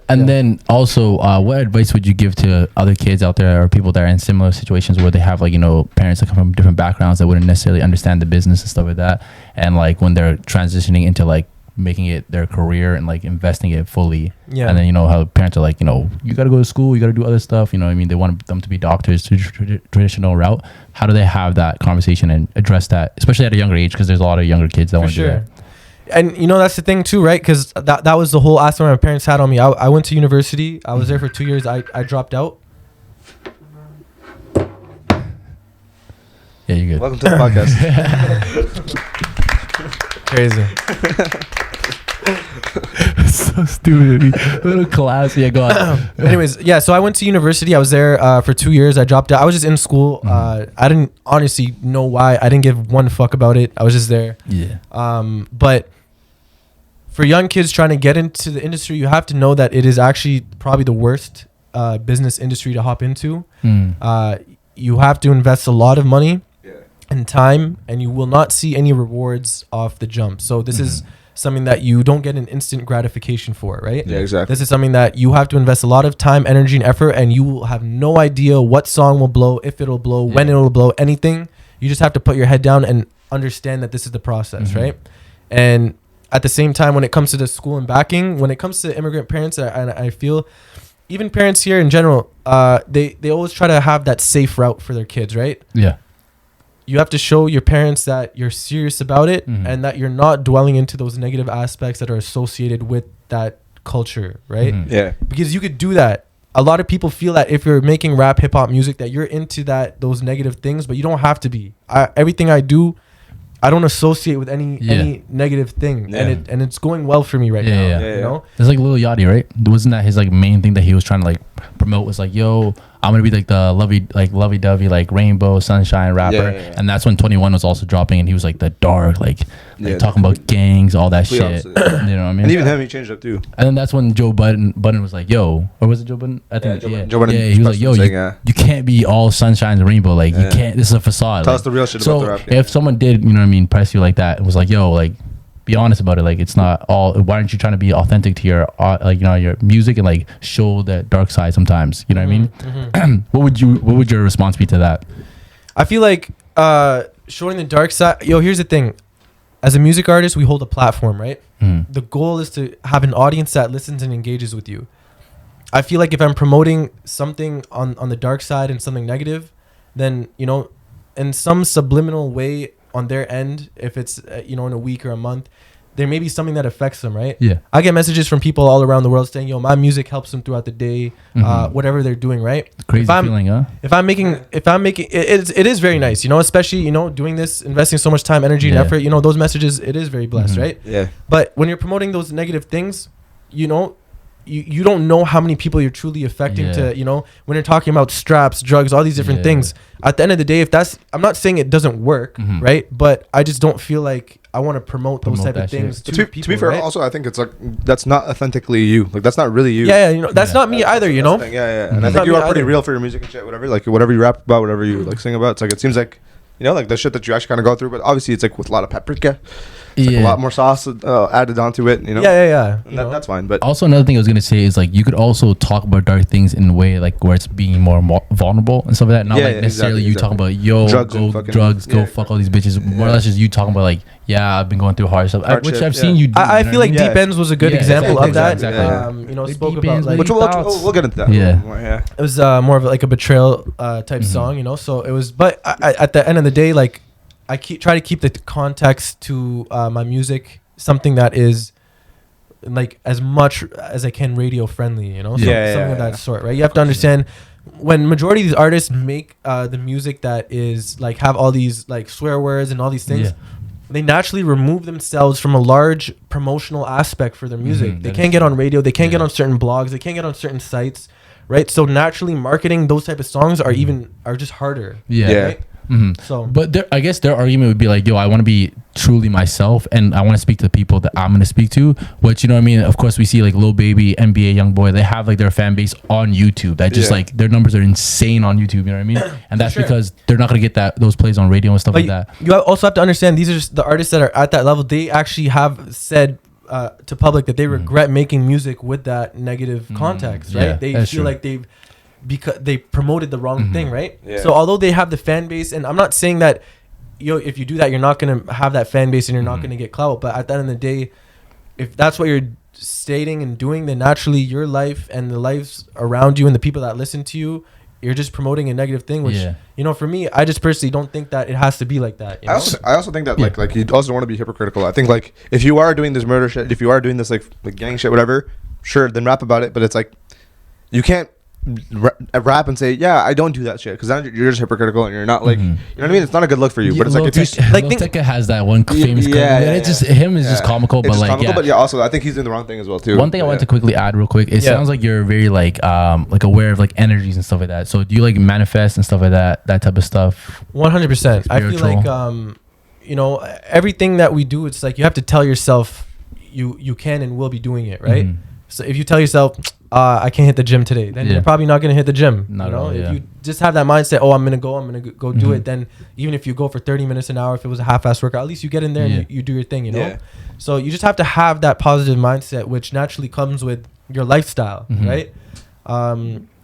Then also, what advice would you give to other kids out there or people that are in similar situations where they have parents that come from different backgrounds that wouldn't necessarily understand the business and stuff like that, and when they're transitioning into making it their career and investing it fully, and then how parents are you got to go to school, you got to do other stuff, they want them to be doctors to traditional route. How do they have that conversation and address that, especially at a younger age, because there's a lot of younger kids that want to do that? And that's the thing too, right? Because that was the whole aspect my parents had on me. I went to university, I was there for 2 years. I dropped out. Yeah, you're good. Welcome to the podcast. Crazy. So stupid. Little class. Yeah, go on. Anyways, so I went to university. I was there for 2 years. I dropped out. I was just in school. I didn't honestly know why. I didn't give one fuck about it. I was just there. Yeah. But for young kids trying to get into the industry, you have to know that it is actually probably the worst business industry to hop into. You have to invest a lot of money and time, and you will not see any rewards off the jump. So this is something that you don't get an instant gratification for, right? Yeah, exactly. This is something that you have to invest a lot of time, energy, and effort, and you will have no idea what song will blow, if it'll blow, when it'll blow, anything. You just have to put your head down and understand that this is the process, right? And at the same time, when it comes to the school and backing, when it comes to immigrant parents, I feel even parents here in general, they always try to have that safe route for their kids, right? Yeah. You have to show your parents that you're serious about it and that you're not dwelling into those negative aspects that are associated with that culture, right? Yeah. Because you could do that. A lot of people feel that if you're making rap, hip hop music, that you're into those negative things, but you don't have to be. Everything I do, I don't associate with any negative thing, and it's going well for me right now. You know, it's like Lil Yachty, right? Wasn't that his main thing that he was trying to promote? Was yo, I'm gonna be the lovey-dovey rainbow sunshine rapper, and that's when 21 was also dropping, and he was the dark talking about gangs, all that shit. Opposite. You know what I mean? And even him, he changed up too. And then that's when Joe Budden was yo, or was it Joe Budden? I think Joe Budden. He was yo, you can't be all sunshine and rainbow. You can't. This is a facade. Tell us the real shit about the rap. If someone did, you know what I mean, press you like that, it was yo, be honest about it. It's not all. Why aren't you trying to be authentic to your your music and show that dark side sometimes? You know what I mean? What would your response be to that? I feel showing the dark side. Yo, here's the thing. as a music artist, we hold a platform, right? Mm. The goal is to have an audience that listens and engages with you. I feel like if I'm promoting something on the dark side and something negative, then, you know, in some subliminal way on their end, if it's, you know, in a week or a month, there may be something that affects them, right? Yeah. I get messages from people all around the world saying, yo, my music helps them throughout the day, whatever they're doing, right? Crazy feeling, huh? If I'm making it is very nice, you know, especially, you know, doing this, investing so much time, energy, and effort, you know, those messages, it is very blessed, right? Yeah. But when you're promoting those negative things, you know, you don't know how many people you're truly affecting to, you know, when you're talking about straps, drugs, all these different things. At the end of the day, if that's, I'm not saying it doesn't work, right? But I just don't feel like I want to promote those type of things to people. To be fair, right? also, I think it's like, that's not authentically you. Like, that's not really you. Yeah, you know, that's not me either, you know? Yeah. And I think you are pretty real for your music and shit, whatever. Like, whatever you rap about, whatever you, like, sing about. It's like, it seems like, you know, like the shit that you actually kind of go through. But obviously, it's like with a lot of paprika. It's like a lot more sauce added onto it, you know? Yeah. And that's fine. But also, another thing I was going to say is, like, you could also talk about dark things in a way, like, where it's being more vulnerable and stuff like that. Not like necessarily you talking about, yo, drugs, go fuck all these bitches. More or less just you talking about, like, yeah, I've been going through hard stuff, which I've seen you do. I feel like Deep Ends was a good example of that. Exactly. You know, spoke about, like, which we'll get into that. Yeah. It was more of like a betrayal type song, you know? So it was, but at the end of the day, like, I try to keep the context to my music something that is like as much as I can radio friendly, you know? So something of that sort, right? You have to understand when majority of these artists make the music that is like have all these like swear words and all these things, they naturally remove themselves from a large promotional aspect for their music. They can't get on radio, they can't get on certain blogs, they can't get on certain sites, right? So naturally marketing those type of songs are just harder. Right? So, but I guess their argument would be like, yo, I want to be truly myself, and I want to speak to the people that I'm going to speak to. Which, you know what I mean? Of course, we see like Lil Baby, NBA YoungBoy, they have like their fan base on YouTube. That just like their numbers are insane on YouTube. You know what I mean? And that's because they're not going to get those plays on radio and stuff like that. You also have to understand these are just the artists that are at that level. They actually have said to public that they regret making music with that negative context, right? They feel like because they promoted the wrong thing, right? So although they have the fan base, and I'm not saying that, if you do that, you're not going to have that fan base and you're not going to get clout. But at the end of the day, if that's what you're stating and doing, then naturally your life and the lives around you and the people that listen to you, you're just promoting a negative thing, which, you know, for me, I just personally don't think that it has to be like that. You know? I also think that like you also don't want to be hypocritical. I think like if you are doing this murder shit, if you are doing this like gang shit, whatever, sure, then rap about it. But it's like you can't rap and say, yeah, I don't do that shit, because then you're just hypocritical and you're not like, you know what I mean? It's not a good look for you. But it's like if you like Tika has that one famous it's just him is just comical, it's but just like comical, but also I think he's doing the wrong thing as well too. One thing I want to quickly add real quick, it sounds like you're very like aware of like energies and stuff like that. So do you like manifest and stuff like that type of stuff? 100%. I feel like you know, everything that we do, it's like you have to tell yourself you can and will be doing it, right? So if you tell yourself, I can't hit the gym today, then you're probably not going to hit the gym. Not you know, at all, if you just have that mindset, I'm going to go do it, then even if you go for 30 minutes an hour, if it was a half-ass workout, at least you get in there and you do your thing, you know? So you just have to have that positive mindset, which naturally comes with your lifestyle, right?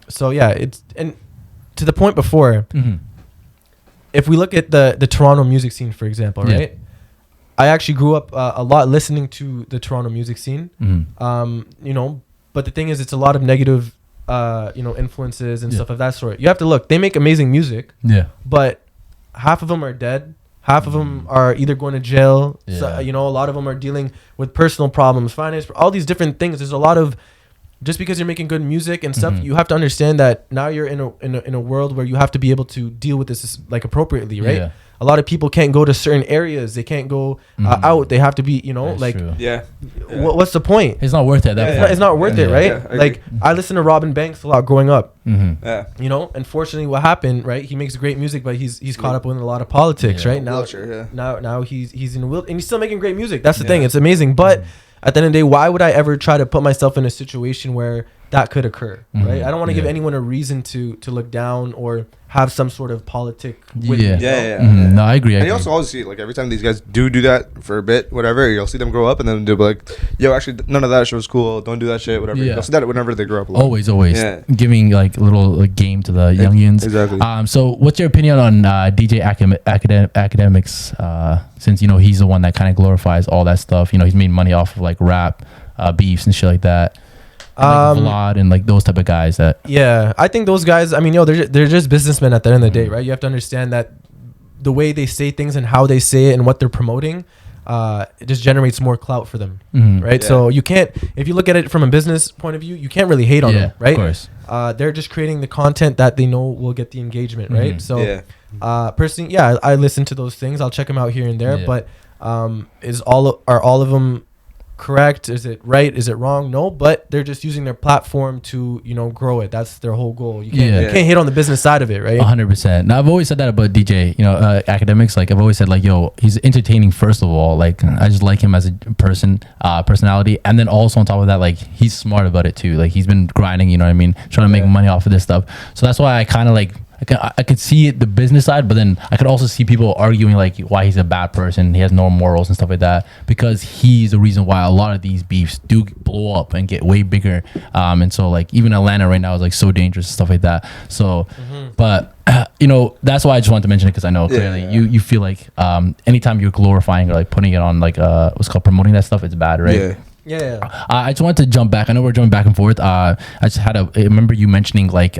So yeah, it's, and to the point before, if we look at the Toronto music scene, for example, right? I actually grew up a lot listening to the Toronto music scene, you know, but the thing is, it's a lot of negative, you know, influences and stuff of that sort. You have to look, they make amazing music, but half of them are dead. Half of them are either going to jail. So, you know, a lot of them are dealing with personal problems, finance, all these different things. There's a lot of, just because you're making good music and stuff, you have to understand that now you're in a world where you have to be able to deal with this like appropriately, right? A lot of people can't go to certain areas. They can't go out. They have to be, you know, like, what's the point? It's not worth it at that point. It's not worth it, right? Like, I listened to Robin Banks a lot growing up. You know, unfortunately, what happened, right? He makes great music, but he's caught up in a lot of politics, right? Now he's in the wheel, and he's still making great music. That's the thing. It's amazing. But at the end of the day, why would I ever try to put myself in a situation where that could occur, right? I don't want to give Yeah. anyone a reason to look down or have some sort of politic with Yeah. me, you know? No, I agree. And you also always see, like, every time these guys do that for a bit, whatever, you'll see them grow up, and then they'll be like, yo, actually, none of that shit was cool. Don't do that shit, whatever. Yeah. You'll see that whenever they grow up a lot. Always Yeah. giving like a little like, game to the youngins. Exactly. So what's your opinion on DJ Academics? Since, you know, he's the one that kind of glorifies all that stuff. You know, he's made money off of like rap beefs and shit like that. And, like, Vlad and like those type of guys that. Yeah, I think those guys, I mean, they're just businessmen at the end of the day, right? You have to understand that the way they say things and how they say it and what they're promoting, it just generates more clout for them, right? Yeah. So you can't, if you look at it from a business point of view, you can't really hate on them, right? Of course. They're just creating the content that they know will get the engagement, right? So Yeah. personally, yeah, I listen to those things. I'll check them out here and there, Yeah. but are all of them correct? Is it right? Is it wrong? No, but they're just using their platform to, you know, grow it. That's their whole goal. You can't hit on the business side of it, right? 100%. Now I've always said that about DJ, you know, Academics. Like I've always said, like, yo, he's entertaining first of all. Like I just like him as a personality, and then also on top of that, like he's smart about it too. Like he's been grinding, you know what I mean, trying to make money off of this stuff. So that's why I kind of like. I could see it, the business side, but then I could also see people arguing like why he's a bad person. He has no morals and stuff like that, because he's the reason why a lot of these beefs do blow up and get way bigger. And so like even Atlanta right now is like so dangerous and stuff like that. So, but you know, that's why I just wanted to mention it, because I know clearly you feel like anytime you're glorifying or like putting it on like what's called promoting that stuff, it's bad, right? Yeah. I just wanted to jump back. I know we're jumping back and forth. I remember you mentioning like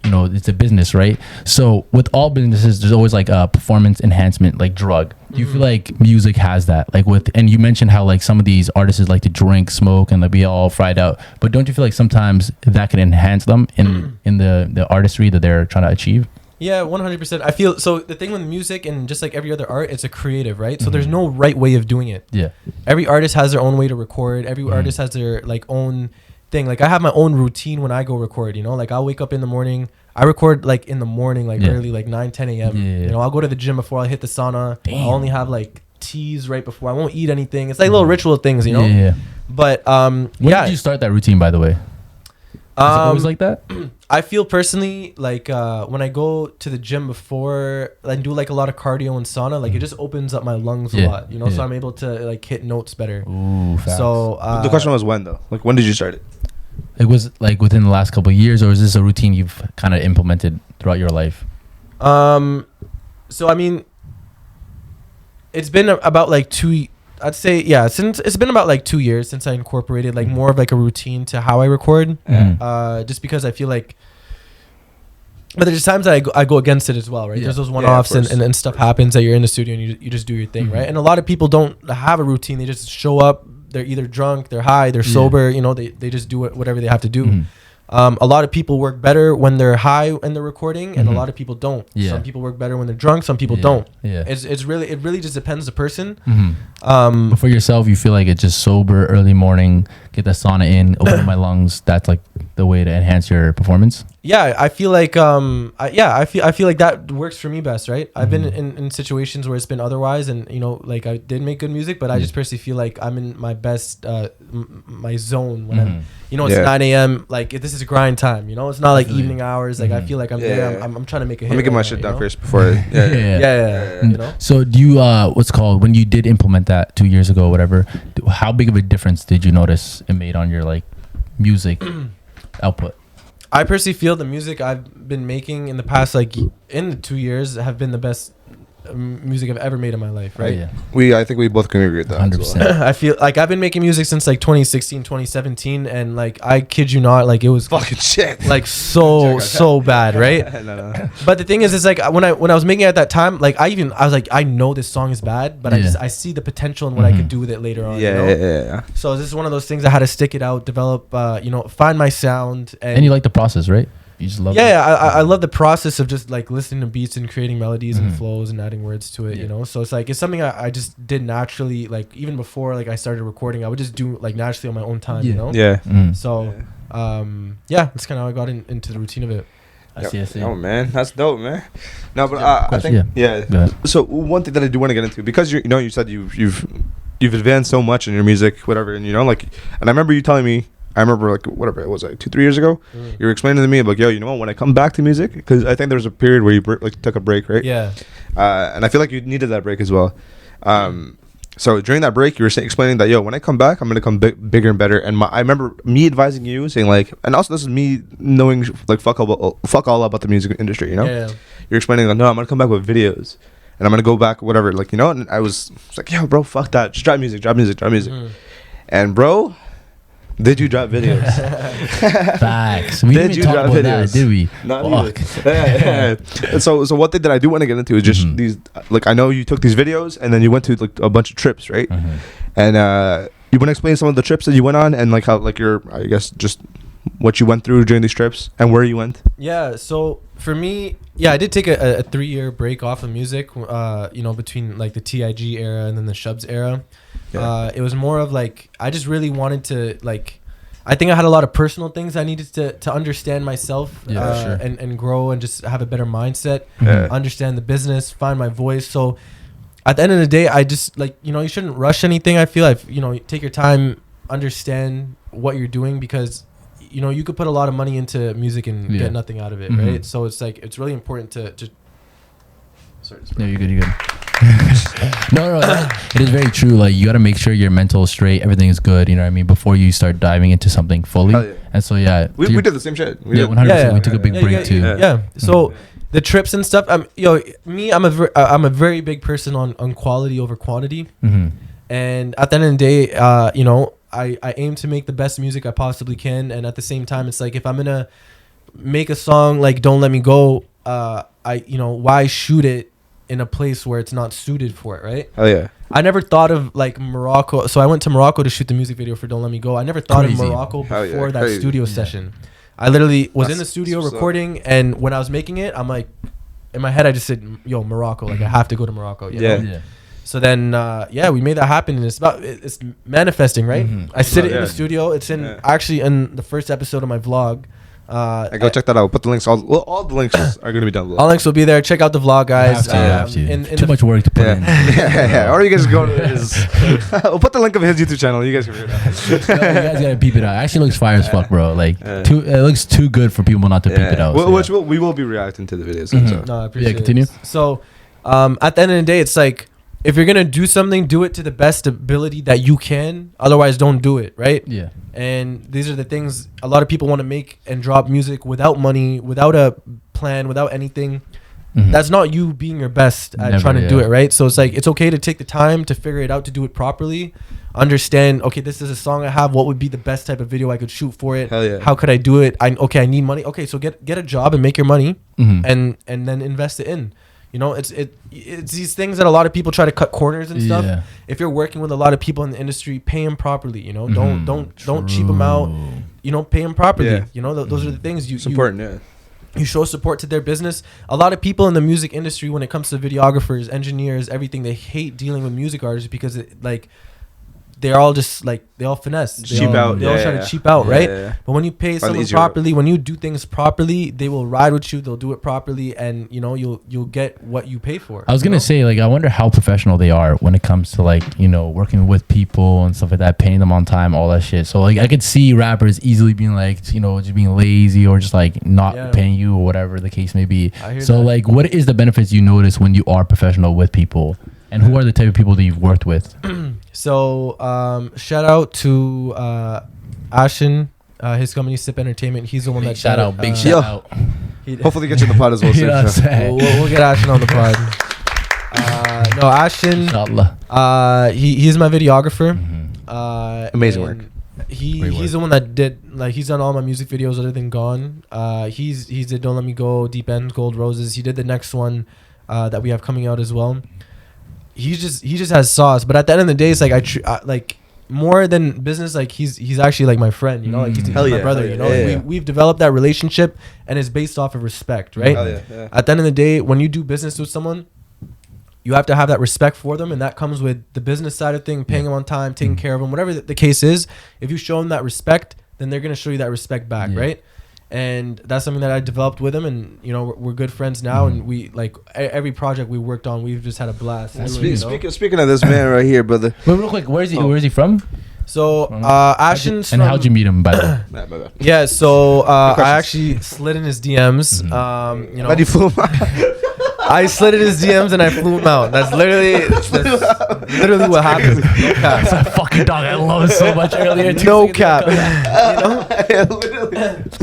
you know, it's a business, right? So with all businesses, there's always like a performance enhancement, like drug. Do you feel like music has that? Like and you mentioned how like some of these artists like to drink, smoke, and like be all fried out. But don't you feel like sometimes that can enhance them in the artistry that they're trying to achieve? Yeah, 100%. I feel so. The thing with music and just like every other art, it's a creative, right? So there's no right way of doing it. Yeah. Every artist has their own way to record. Every artist has their like own thing. Like I have my own routine when I go record, you know, like I'll wake up in the morning. I record like in the morning, like early, like 9, 10 a.m. You know, I'll go to the gym before I hit the sauna. I'll only have like teas right before. I won't eat anything. It's like little ritual things, you know? Yeah. But when did you start that routine, by the way? Is it always like that? I feel personally like when I go to the gym before and do like a lot of cardio and sauna, like it just opens up my lungs a lot, you know, so I'm able to like hit notes better. Ooh, facts. So the question was when, though? Like, when did you start it? It was like within the last couple of years, or is this a routine you've kind of implemented throughout your life? So I mean, it's been about like I'd say, yeah, since it's been about like 2 years since I incorporated like more of like a routine to how I record. Just because I feel like, but there's times that I go against it as well, right? There's those one-offs and stuff happens that you're in the studio and you just do your thing, right? And a lot of people don't have a routine. They just show up. They're either drunk, they're high, they're sober. You know, they just do whatever they have to do. A lot of people work better when they're high and they're recording, and a lot of people don't. Some people work better when they're drunk. Some people don't. It really just depends the person. But for yourself, you feel like it's just sober, early morning, get the sauna in, open my lungs. That's like the way to enhance your performance. Yeah, I feel like I feel like that works for me best, right? I've been in situations where it's been otherwise, and you know, like I did make good music, but I just personally feel like I'm in my best my zone when I'm, you know, it's 9 a.m. Like this is grind time, you know. It's not like evening hours. Like I feel like I'm there. I'm trying to make a hit. Let me get my shit done first before. You know. So do you what's called, when you did implement that 2 years ago, or whatever? How big of a difference did you notice it made on your like music output? I personally feel the music I've been making in the past, like in the 2 years, have been the best music I've ever made in my life, right? I think we both can agree with that. 100%. I feel like I've been making music since like 2016, 2017, and like I kid you not, like it was fucking shit, like so bad, right? No. But the thing is, it's like when I was making it at that time, like I was like, I know this song is bad, but I see the potential in what I could do with it later on. Yeah. So this is one of those things I had to stick it out, develop, you know, find my sound, and you like the process, right? You just love I love the process of just like listening to beats and creating melodies and flows and adding words to it, you know. So it's like it's something I just did naturally, like even before like I started recording, I would just do like naturally on my own time, you know. So that's kind of how I got into the routine of it. I see. Oh man, that's dope, man. No, but I think so one thing that I do want to get into, because you know, you said you've advanced so much in your music, whatever, and you know, like, and I remember you telling me, I remember like whatever it was like 2-3 years ago. You were explaining to me like, yo, you know what? When I come back to music, because I think there was a period where you like took a break, right? Yeah. And I feel like you needed that break as well. So during that break, you were explaining that, yo, when I come back, I'm gonna come bigger and better. And I remember me advising you, saying like, and also this is me knowing like fuck all about the music industry, you know? Yeah. You're explaining like, no, I'm gonna come back with videos, and I'm gonna go back whatever, like, you know. And I was like, yo, bro, fuck that, just drop music. And bro, did you drop videos? Facts. We didn't even talk about that, did we? Not yeah. So one thing that I do want to get into is just these. Like, I know you took these videos and then you went to like a bunch of trips, right? And you want to explain some of the trips that you went on and like how like your, I guess, just what you went through during these trips and where you went. Yeah. So for me, yeah, I did take a 3-year break off of music. You know, between like the TIG era and then the Shubz era. Yeah. It was more of like I just really wanted to like I think I had a lot of personal things I needed to understand myself and grow and just have a better mindset, understand the business, find my voice. So at the end of the day, I just like, you know, you shouldn't rush anything. I feel like, you know, take your time, understand what you're doing, because you know you could put a lot of money into music and get nothing out of it, right? So it's like it's really important to sorry, no, you're good. No, it is very true. Like, you got to make sure your mental is straight, everything is good, you know what I mean, before you start diving into something fully. And so we did the same shit. We 100%. We took a big break too. So the trips and stuff, I'm a very big person on quality over quantity. And at the end of the day, you know, I aim to make the best music I possibly can, and at the same time, it's like if I'm gonna make a song like Don't Let Me Go, why shoot it in a place where it's not suited for it, right? Oh yeah. I never thought of like Morocco. So I went to Morocco to shoot the music video for Don't Let Me Go. I never thought of Morocco before that studio session. I literally was in the studio recording, and when I was making it, I'm like, in my head, I just said, yo, Morocco. Like, I have to go to Morocco. You know? So then, we made that happen, and it's manifesting, right? I sit it in the studio. It's actually in the first episode of my vlog. I go check that out. Put the links. All the links are going to be down below. All links will be there. Check out the vlog, guys. You have to. Too much work to put in. Or you guys go to his. We'll put the link of his YouTube channel. You guys can figure it out. You guys gotta peep it out. It actually looks fire as fuck, bro. Like, it looks too good for people not to peep it out. Which we will be reacting to the videos. So. No, I appreciate continue. it. So, at the end of the day, it's like, if you're gonna do something, do it to the best ability that you can. Otherwise, don't do it, right? Yeah. And these are the things a lot of people want to make and drop music without money, without a plan, without anything. That's not you being your best at trying to do it, right? So it's like, it's okay to take the time to figure it out, to do it properly. Understand, okay, this is a song I have. What would be the best type of video I could shoot for it? Hell yeah. How could I do it? I need money. Okay, so get a job and make your money, and then invest it in. You know, it's these things that a lot of people try to cut corners and stuff. Yeah. If you're working with a lot of people in the industry, pay them properly. You know, don't cheap them out. You know, pay them properly. Yeah. You know, those are the things it's important. You show support to their business. A lot of people in the music industry, when it comes to videographers, engineers, everything, they hate dealing with music artists because they're all just like, they all finesse. They all try to cheap out, right? Yeah. But when you pay someone properly, when you do things properly, they will ride with you. They'll do it properly, and you know you'll get what you pay for. I was gonna say, like, I wonder how professional they are when it comes to, like, you know, working with people and stuff like that, paying them on time, all that shit. So like, I could see rappers easily being like, you know, just being lazy or just like not paying you or whatever the case may be. So like, what is the benefits you notice when you are professional with people? And who are the type of people that you've worked with? So, shout out to Ashen, his company Sip Entertainment. He's the one that shout out. Hopefully get you in the pod as well. We'll get Ashen on the pod. No, Ashen. He's my videographer. Amazing work. He's the one that did, like, he's done all my music videos other than Gone. He did Don't Let Me Go, Deep Ends, Gold Roses. He did the next one that we have coming out as well. He just has sauce, but at the end of the day, it's like I like more than business. Like he's actually like my friend, you know, like he's my brother, you know. We've developed that relationship, and it's based off of respect, right? At the end of the day, when you do business with someone, you have to have that respect for them, and that comes with the business side of things, paying them on time, taking care of them, whatever the case is. If you show them that respect, then they're gonna show you that respect back, right? And that's something that I developed with him, and you know we're good friends now, and we like every project we worked on, we've just had a blast. Speaking of this man right here, brother. But real quick, where is he from? So Ashton's And how'd you meet him, by the way? Nah, my bad. Yeah, so I questions. actually slid in his DMs. You know, How do you flew him out? I slid in his DMs and I flew him out. That's literally what happened. No cap. That fucking dog, I love it so much earlier. No cap.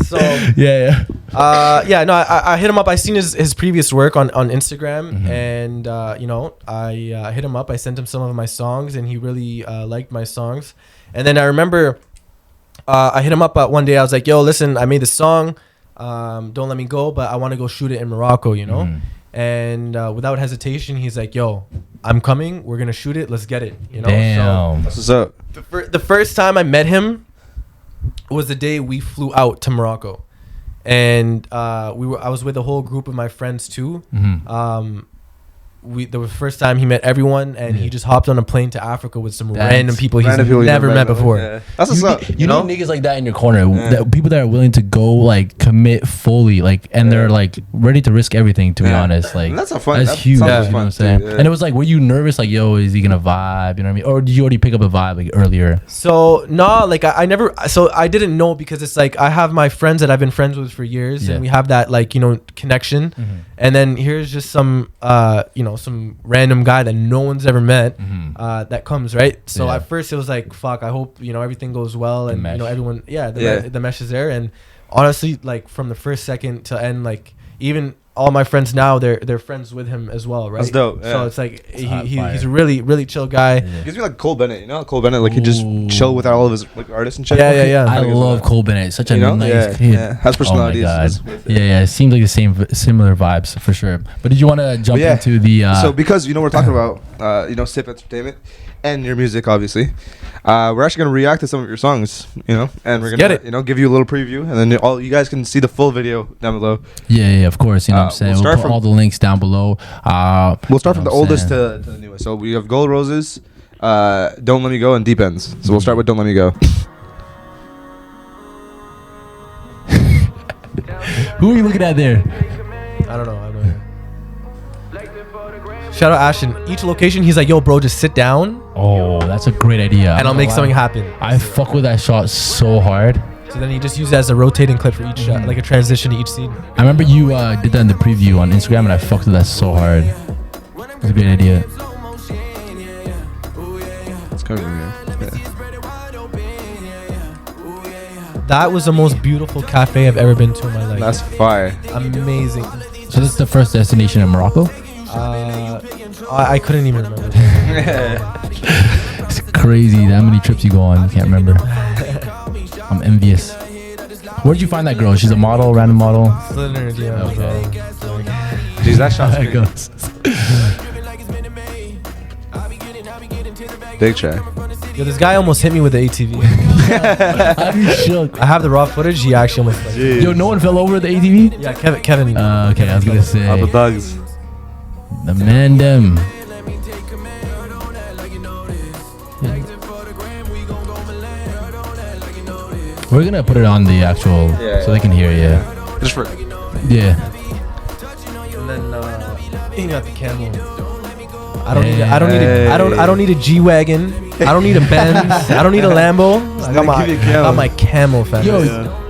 So Yeah. I hit him up. I seen his previous work on Instagram, and I hit him up. I sent him some of my songs, and he really liked my songs. And then I remember I hit him up one day. I was like, "Yo, listen, I made this song. Don't let me go, but I want to go shoot it in Morocco, you know." And without hesitation, he's like, "Yo, I'm coming. We're gonna shoot it. Let's get it." You know. Damn. That's what's up. The first time I met him was the day we flew out to Morocco, and I was with a whole group of my friends too. The first time he met everyone, and he just hopped on a plane to Africa with some random people he's never met before. Yeah. That's what's up. You know, niggas like that in your corner. That people that are willing to go like commit fully, like, and they're like ready to risk everything. To be honest, like And that's a fun. that's that huge. sounds You know fun what I'm too, saying? yeah. And it was like, were you nervous? Like, yo, is he gonna vibe? You know what I mean? Or did you already pick up a vibe like earlier? So like I never. So I didn't know, because it's like I have my friends that I've been friends with for years, and we have that connection. And then here's just some some random guy that no one's ever met that comes, right? So at first it was like, fuck, I hope everything goes well, and everyone, the mesh is there. And honestly, like from the first second to end, like even all my friends now, they're friends with him as well, right? That's dope. Yeah. So it's like he's a really, really chill guy. Gives me like Cole Bennett, you know? Cole Bennett, like he just chill with all of his like artists and shit. Yeah. I love Cole Bennett. Such a nice kid. Yeah. Has personality. Oh my God. Yeah. It seems like the similar vibes for sure. But did you want to jump into the? So because we're talking about Sip Entertainment and your music, obviously, we're actually gonna react to some of your songs, and we're gonna give you a little preview, and then all you guys can see the full video down below. Yeah, of course. You know what I'm saying. We'll put all the links down below. We'll start from the oldest to the newest. So we have Gold Roses, Don't Let Me Go, and Deep Ends. So we'll start with Don't Let Me Go. Who are you looking at there? I don't know. Shout out Ashton. Each location, he's like, "Yo, bro, just sit down." Oh, that's a great idea. And I'll make something happen. I fuck with that shot so hard. So then he just used it as a rotating clip for each shot, like a transition to each scene. I remember you did that in the preview on Instagram, and I fucked with that so hard. It's a great idea. It's kind of That was the most beautiful cafe I've ever been to in my life. That's fire. Amazing. So this is the first destination in Morocco? I couldn't even remember. It's crazy that many trips you go on. You can't remember. I'm envious. Where'd you find that girl? She's a model, random model? Slither, yeah. Okay. Jeez, that shot's There it goes. big track. Yo, this guy almost hit me with the ATV. I'd be shook. I have the raw footage. He actually almost. Yo, no one fell over the ATV? Yeah, Kevin. Okay, I was gonna say. All the thugs. The man them. We're gonna put it on the actual so they can hear. Just for Yeah. And then he got the camel. I don't need a G-Wagon. I don't need a Benz. I don't need a Lambo. I got my camel, fam. Yo,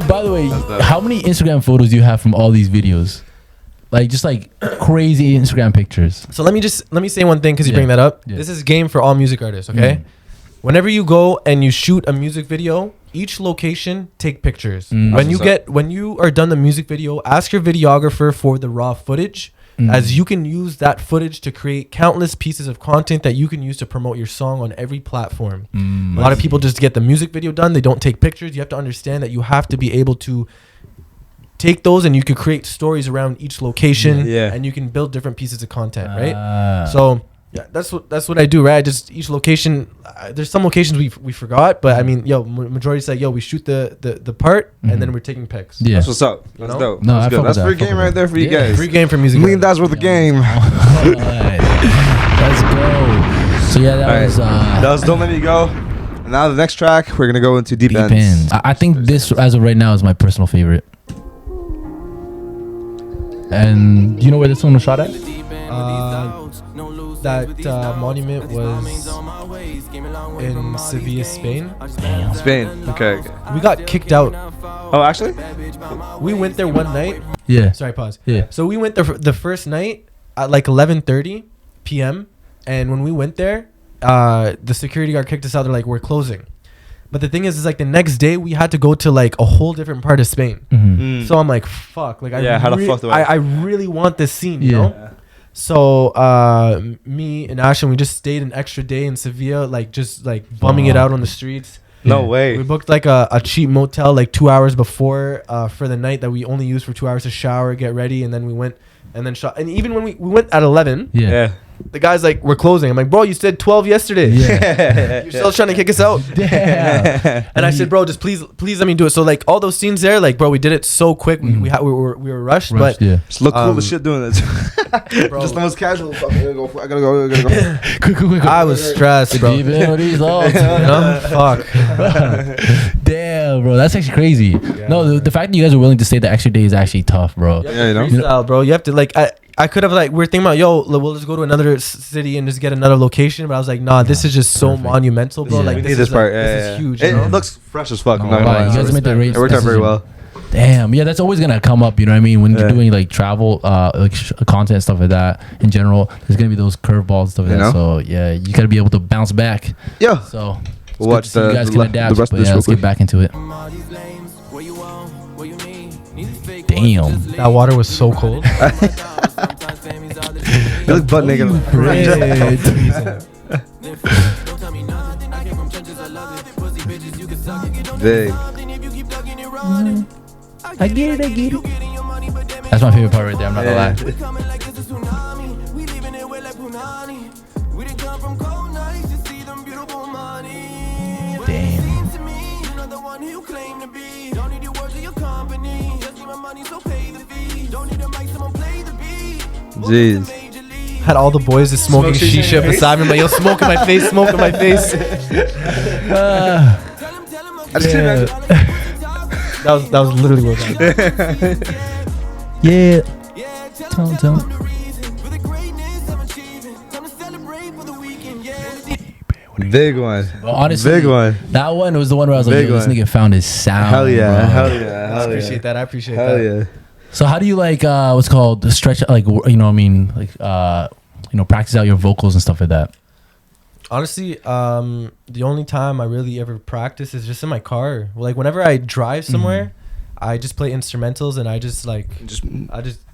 by the way, how many Instagram photos do you have from all these videos? Like just like crazy Instagram pictures. So let me say one thing, because you bring that up. Yeah. This is game for all music artists, okay? Whenever you go and you shoot a music video, each location take pictures. When you are done the music video, ask your videographer for the raw footage, as you can use that footage to create countless pieces of content that you can use to promote your song on every platform. A lot of people just get the music video done, they don't take pictures. You have to understand that you have to be able to take those, and you could create stories around each location, and you can build different pieces of content, right? So yeah, that's what I do, right? Just each location. There's some locations we forgot, but I mean, majority say, we shoot the part, and then we're taking pics. Yeah, that's what's up. That's dope. No, that's good. That's free game right there for you guys. Free game for music. $1 million worth of game. Alright. Let's go. So yeah, that was Don't Let Me Go. And now the next track, we're gonna go into Deep Ends. I think this, as of right now, is my personal favorite. And do you know where this one was shot at? that monument was in Sevilla, Spain. Spain. Okay. We got kicked out. Oh, actually? We went there one night. Yeah. Sorry, pause. Yeah. So we went there the first night at like 11:30 p.m. And when we went there, the security guard kicked us out. They're like, we're closing. But the thing is like the next day we had to go to like a whole different part of Spain. Mm-hmm. So I'm like, fuck. Like, how the fuck do I really want this scene, you know? Yeah. So me and Ashton, we just stayed an extra day in Sevilla, like just like bumming it out on the streets. No way. We booked like a cheap motel like 2 hours before for the night that we only used for 2 hours to shower, get ready, and then we went and then shot. And even when we went at 11, Yeah. the guy's like, we're closing. I'm like, bro, you said 12 yesterday. Yeah. You're still trying to kick us out. Damn. And I said, bro, just please let me do it. So like all those scenes there, like, bro, we did it so quick. We were rushed, but yeah. Just look cool as shit doing this. bro, Just the most casual. Fuck, I gotta go. Quick. I was stressed, bro. Deep in these laws. You know? Fuck. Damn, bro, that's actually crazy. Yeah. No, the fact that you guys are willing to stay the extra day is actually tough, bro. Yeah, you know? Freestyle, bro. You have to like I could have like we're thinking about we'll just go to another city and just get another location, but I was like, nah, this is just so Perfect. monumental, bro. Yeah. Like We this need this is part. this is huge. It You know? looks fresh as fuck. I'm Oh, not gonna wow, lie. you guys made the It worked out very decision. well. Damn, yeah, that's always gonna come up. You know what I mean? When you're Yeah. doing like travel, like content stuff like that. In general, there's gonna be those curveballs and stuff like You that. know? So yeah, you gotta be able to bounce back. Yeah. So it's We'll good watch to see you guys can adapt. the rest But of this yeah, real let's get quick. back into it. Damn. That water was so cold. You look butt naked. Big. I get it. That's my favorite part right there. I'm not gonna lie. Damn. Jeez. Had all the boys just smoking Smoke shisha shisha in your beside me. I'm like, yo, smoke in my face, smoke in my face. Uh, I just can't imagine. That was literally what happened. yeah. Tone. Big one. Well, honestly, Big one. that one was the one where I was like, Big yo, this one. nigga found his sound. Hell yeah. bro. Hell yeah. I Hell appreciate yeah. that. I appreciate Hell that. yeah. So how do you like what's called the stretch, like, you know what I mean, like practice out your vocals and stuff like that? Honestly, the only time I really ever practice is just in my car. Like whenever I drive somewhere, I just play instrumentals and I just Just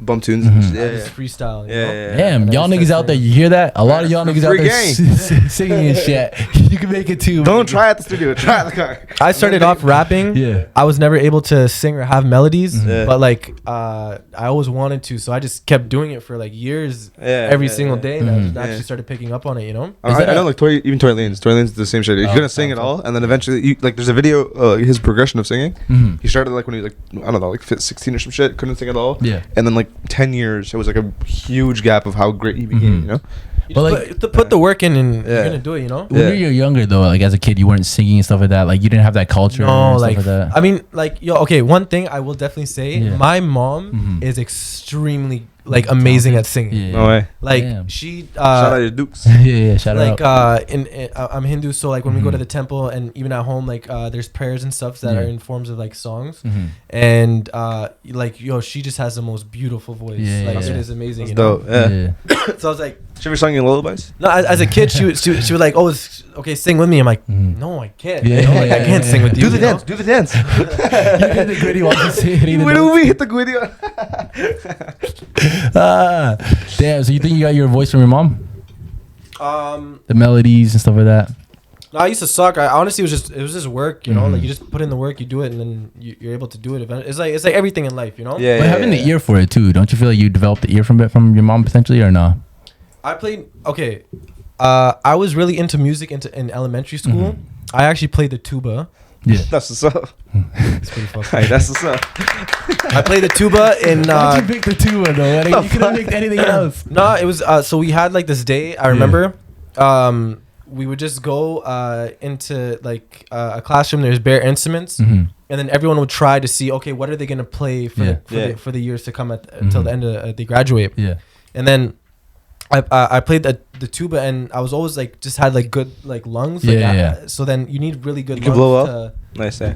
bump tunes. and shit. I Yeah. just freestyle. You Yeah. know? Yeah. Damn, And I y'all just niggas start out there, saying- you hear that? A lot of y'all niggas out Free there game. singing and shit. You can make it too. Don't baby. try at the studio. Try at the car. I started off rapping. Yeah. I was never able to sing or have melodies, Yeah. but like I always wanted to, so I just kept doing it for like years, Yeah, every yeah, single yeah. day, and I just Yeah. actually started picking up on it. You know? Is that I know a- like Tory Lanez. Tory Lanez did the same shit. He's Oh, gonna sing it all, and then eventually, like, there's a video, his progression of singing. Mhm. He started like when he was like, I don't know, like 16 or some shit. Couldn't sing at all. Yeah. And then like 10 years, it was like a huge gap of how great he became. Mhm. You know. You But, just like- put the work in, and Yeah. you're gonna do it. You know? When Yeah. you're younger though, like as a kid, you weren't singing and stuff like that. Like you didn't have that culture. No, and stuff like like that. I mean, like yo, okay. One thing I will definitely say, Yeah. my mom Mhm. is extremely like amazing at singing. Yeah. No way. Like Damn. she, Shout out to Dukes. yeah, shout like out. I'm Hindu, so like when we go Mhm. to the temple and even at home, like there's prayers and stuff that Yeah. are in forms of like songs, Mhm. and like yo, she just has the most beautiful voice. Yeah, Like yeah. it is amazing. That's You know? dope. Yeah. So I was like, She ever sung in lullabies? no, as a kid, she was like, oh, okay, sing with me. I'm like, Mhm. no, I can't. Yeah, You know? Like, I yeah, can't yeah, sing yeah. with you. Do the you know? dance. Do the dance. You hit the gritty while you say it. When do we hit the video? Damn. So you think you got your voice from your mom? The melodies and stuff like that. No, I used to suck. I honestly it was just work, you know. Mhm. Like you just put in the work, you do it, and then you're able to do it. It's like everything in life, you know. Yeah. But having the ear for it too, don't you feel like you developed the ear from it from your mom potentially or no? I played okay. I was really into music in elementary school. I actually played the tuba. Yeah. That's what's up. It's pretty fucked. Hey, that's what's up. I played the tuba in. Why'd you pick the tuba though? Like, you could have picked anything else. No, it was. So we had like this day. I remember. We would just go into like a classroom. There's bare instruments, Mhm. and then everyone would try to see. Okay, what are they gonna play for Yeah. for the years to come until the end of they graduate? Yeah. And then I played the tuba, and I was always like just had like good like lungs. Yeah, like, yeah. So then you need really good You can lungs blow to, up. Nice, yeah.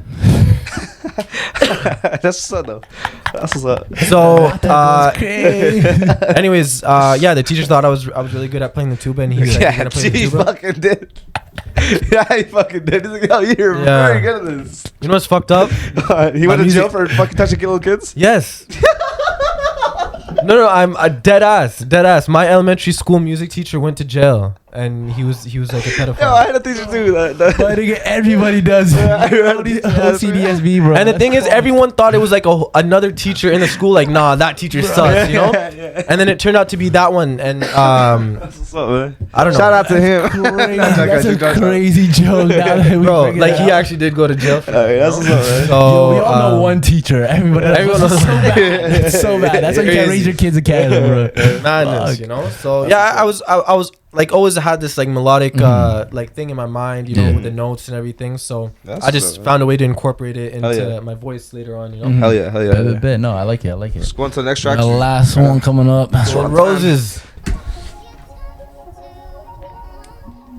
That's what's up, though. That's what's up. So, crazy. anyways, yeah, the teacher thought I was really good at playing the tuba, and he was like, "You're Yeah, gonna play the he tuba." fucking did. Yeah, he fucking did. He's like, oh, you're Yeah. very good at this. You know what's fucked up? He went to jail for fucking touching little kids? Yes. No, I'm a dead ass. My elementary school music teacher went to jail, and he was like a pedophile. Yo, I had a teacher too. But again, everybody does. OCDSB, bro. And the thing is, everyone thought it was like another teacher in the school. Like, nah, that teacher sucks, you know. Yeah. And then it turned out to be that one. And That's what's up, man. I don't know. Shout out to him. Crazy. That's a crazy joke. Now that we Bro, figured like it he out. actually did go to jail. For That's what's up, man. So, Yo, we all know one teacher. Everybody everyone knows. knows. So bad. It's so bad. That's why you can't raise your kids in Canada, bro. madness, Fuck. you know. So yeah, I was like always had this like melodic like thing in my mind, you know, with the notes and everything. So That's I just found a way to incorporate it into yeah. my voice later on, you know. Hell yeah, hell yeah. Bit, bit. No, I like it. I like it. Let's go on to the next track. The last one coming up. Gold Roses.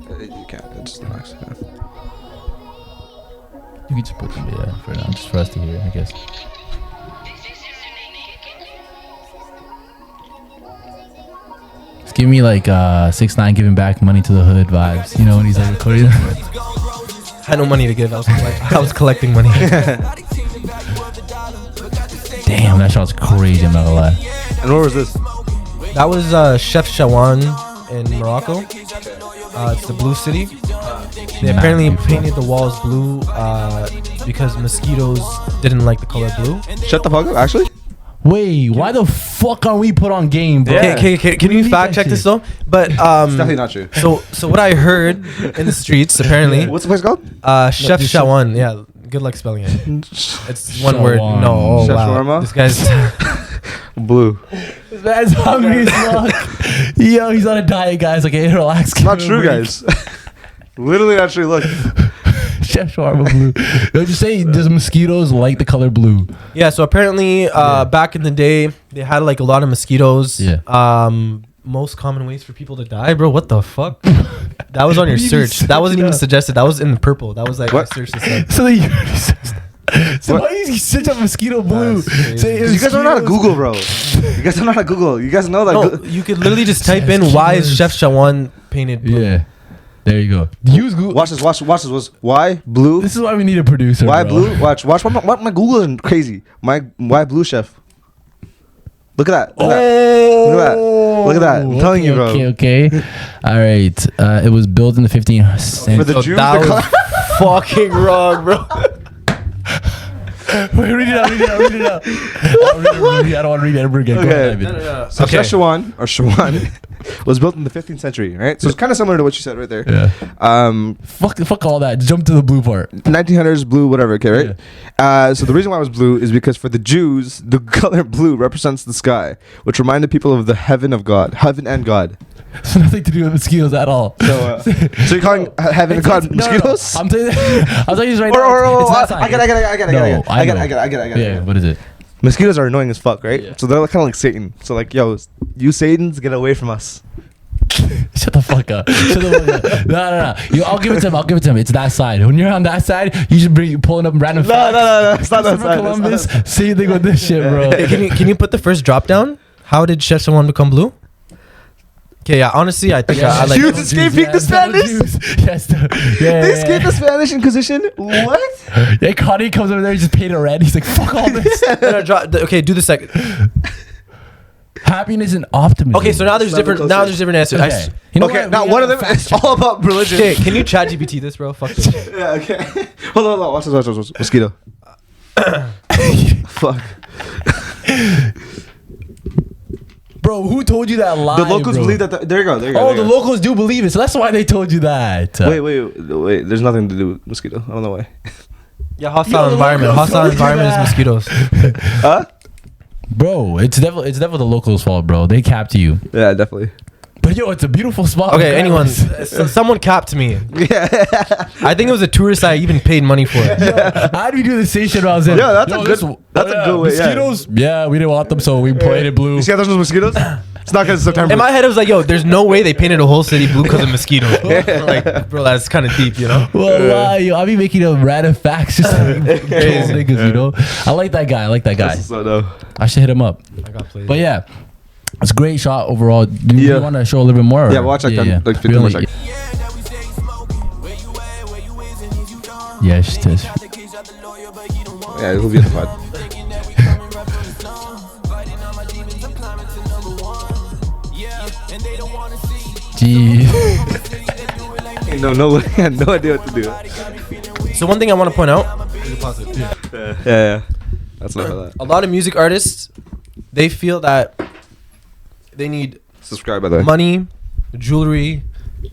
You can't. It's nice. You can just put them there for now, just for us to hear, I guess. Just give me like 6ix9ine giving back money to the hood vibes. You know when he's like recording. I had no money to give. I was collecting money. Damn, that shot's crazy. I'm not gonna lie. And where was this? That was Chef Shawan in Morocco. It's the Blue City. They apparently painted the walls blue because mosquitoes didn't like the color blue. Shut the fuck up, actually? Wait, why the fuck aren't we put on game, bro? Yeah. Okay, can you fact check this though? But It's definitely not true. So what I heard in the streets apparently, What's the place called? Chef Shawan. Yeah, good luck spelling it. It's one word. Shawan. No, oh, Chef wow. shawarma? This guy's Blue. This man's hungry as fuck. Yo, he's on a diet, guys. Okay, relax. It's not true, guys. Literally not true. Look. Chef Shawarma blue. Don't you say does mosquitoes like the color blue? yeah. So apparently, back in the day, they had like a lot of mosquitoes. Yeah. Most common ways for people to die, bro. What the fuck? That was on your What do you mean search. That wasn't even search it up? suggested. That was in the purple. That was like What? my search system. So why do you search up mosquito blue? That's crazy. Say You guys don't know how to mosquitoes- Google, bro. You guys don't know how to Google. You guys know that. No, you could literally just type in why is Chef Shawan painted blue. Yeah. There you go. Use Google. Watch this. Watch this. Was why blue? This is why we need a producer. Why bro. blue? Watch. What my Google is crazy. Why blue chef? Look at that. Look at that. Look at that. Look at that. I'm telling you, bro. Okay. All right. It was built in the 15th century. For the So Jews, that the was fucking wrong, bro. Wait, read it out. I don't want to read it ever again. Go Okay. ahead. So Okay. Shawan was built in the 15th century, right? So it's kind of similar to what you said right there. Yeah. Fuck all that. Jump to the blue part. 1900s blue, whatever. Okay, right? So the reason why it was blue is because for the Jews, the color blue represents the sky, which reminded people of the heaven and God. It's nothing to do with mosquitoes at all. So you're calling heaven and God mosquitoes? No. I'm telling you right now. It's not I get it. Yeah. What is it? Mosquitoes are annoying as fuck, right? Yeah. So they're kind of like Satan. So like, yo, you Satans, get away from us. Shut the fuck up. No. I'll give it to him. It's that side. When you're on that side, you should be pulling up random facts. No. It's not that Christopher side. Columbus, same thing with this shit, bro. Hey, can you put the first drop down? How did Chef Shawan become blue? Okay, yeah. Honestly, I think I like. Jews escaping the Spanish? Yes. Yeah. They escaped the Spanish Inquisition? What? Yeah, Connie comes over there, he just painted red. He's like, fuck all this. Okay, do the second. Happiness and optimism. Okay, so now there's different. Now there's different answers. Okay. You know Okay, what? now We one of have them a is fact all about religion. Okay, can you chat GPT this, bro? Fuck this. Yeah, okay. Hold on. Watch this. Mosquito. Fuck. Bro, who told you that lie? The locals bro? believe that. There you go. Oh, the locals do believe it, so that's why they told you that. Wait. There's nothing to do with mosquito. I don't know why. Yeah, hostile Yo, the environment. locals Hostile told you environment is that. mosquitoes. Huh? Bro, it's definitely the locals' fault, bro. They capped you. Yeah, definitely. But yo, it's a beautiful spot. Okay, anyone, someone capped me. Yeah. I think it was a tourist I even paid money for. How do we do the same shit when I was in? Yeah, that's a good way, yeah. Mosquitoes? Yeah, we didn't want them, so we painted blue. You see how there's no mosquitoes? It's not because September. In my head, it was like, yo, there's no way they painted a whole city blue because of mosquitoes. Like, bro, that's kind of deep, you know? Well, why? Yo, I be making up random facts just like crazy niggas, you know? I like that guy. So no. I should hit him up. I got played. But yeah, it's a great shot overall. Do you want to show a little bit more? Yeah, watch like 15 more seconds. Yes, it is. Yeah, it'll be in the pod. Gee. No way. I had no idea what to do. So one thing I want to point out, Yeah. That's enough of that. a lot of music artists, they feel that they need Subscribe, by the way. money, jewelry,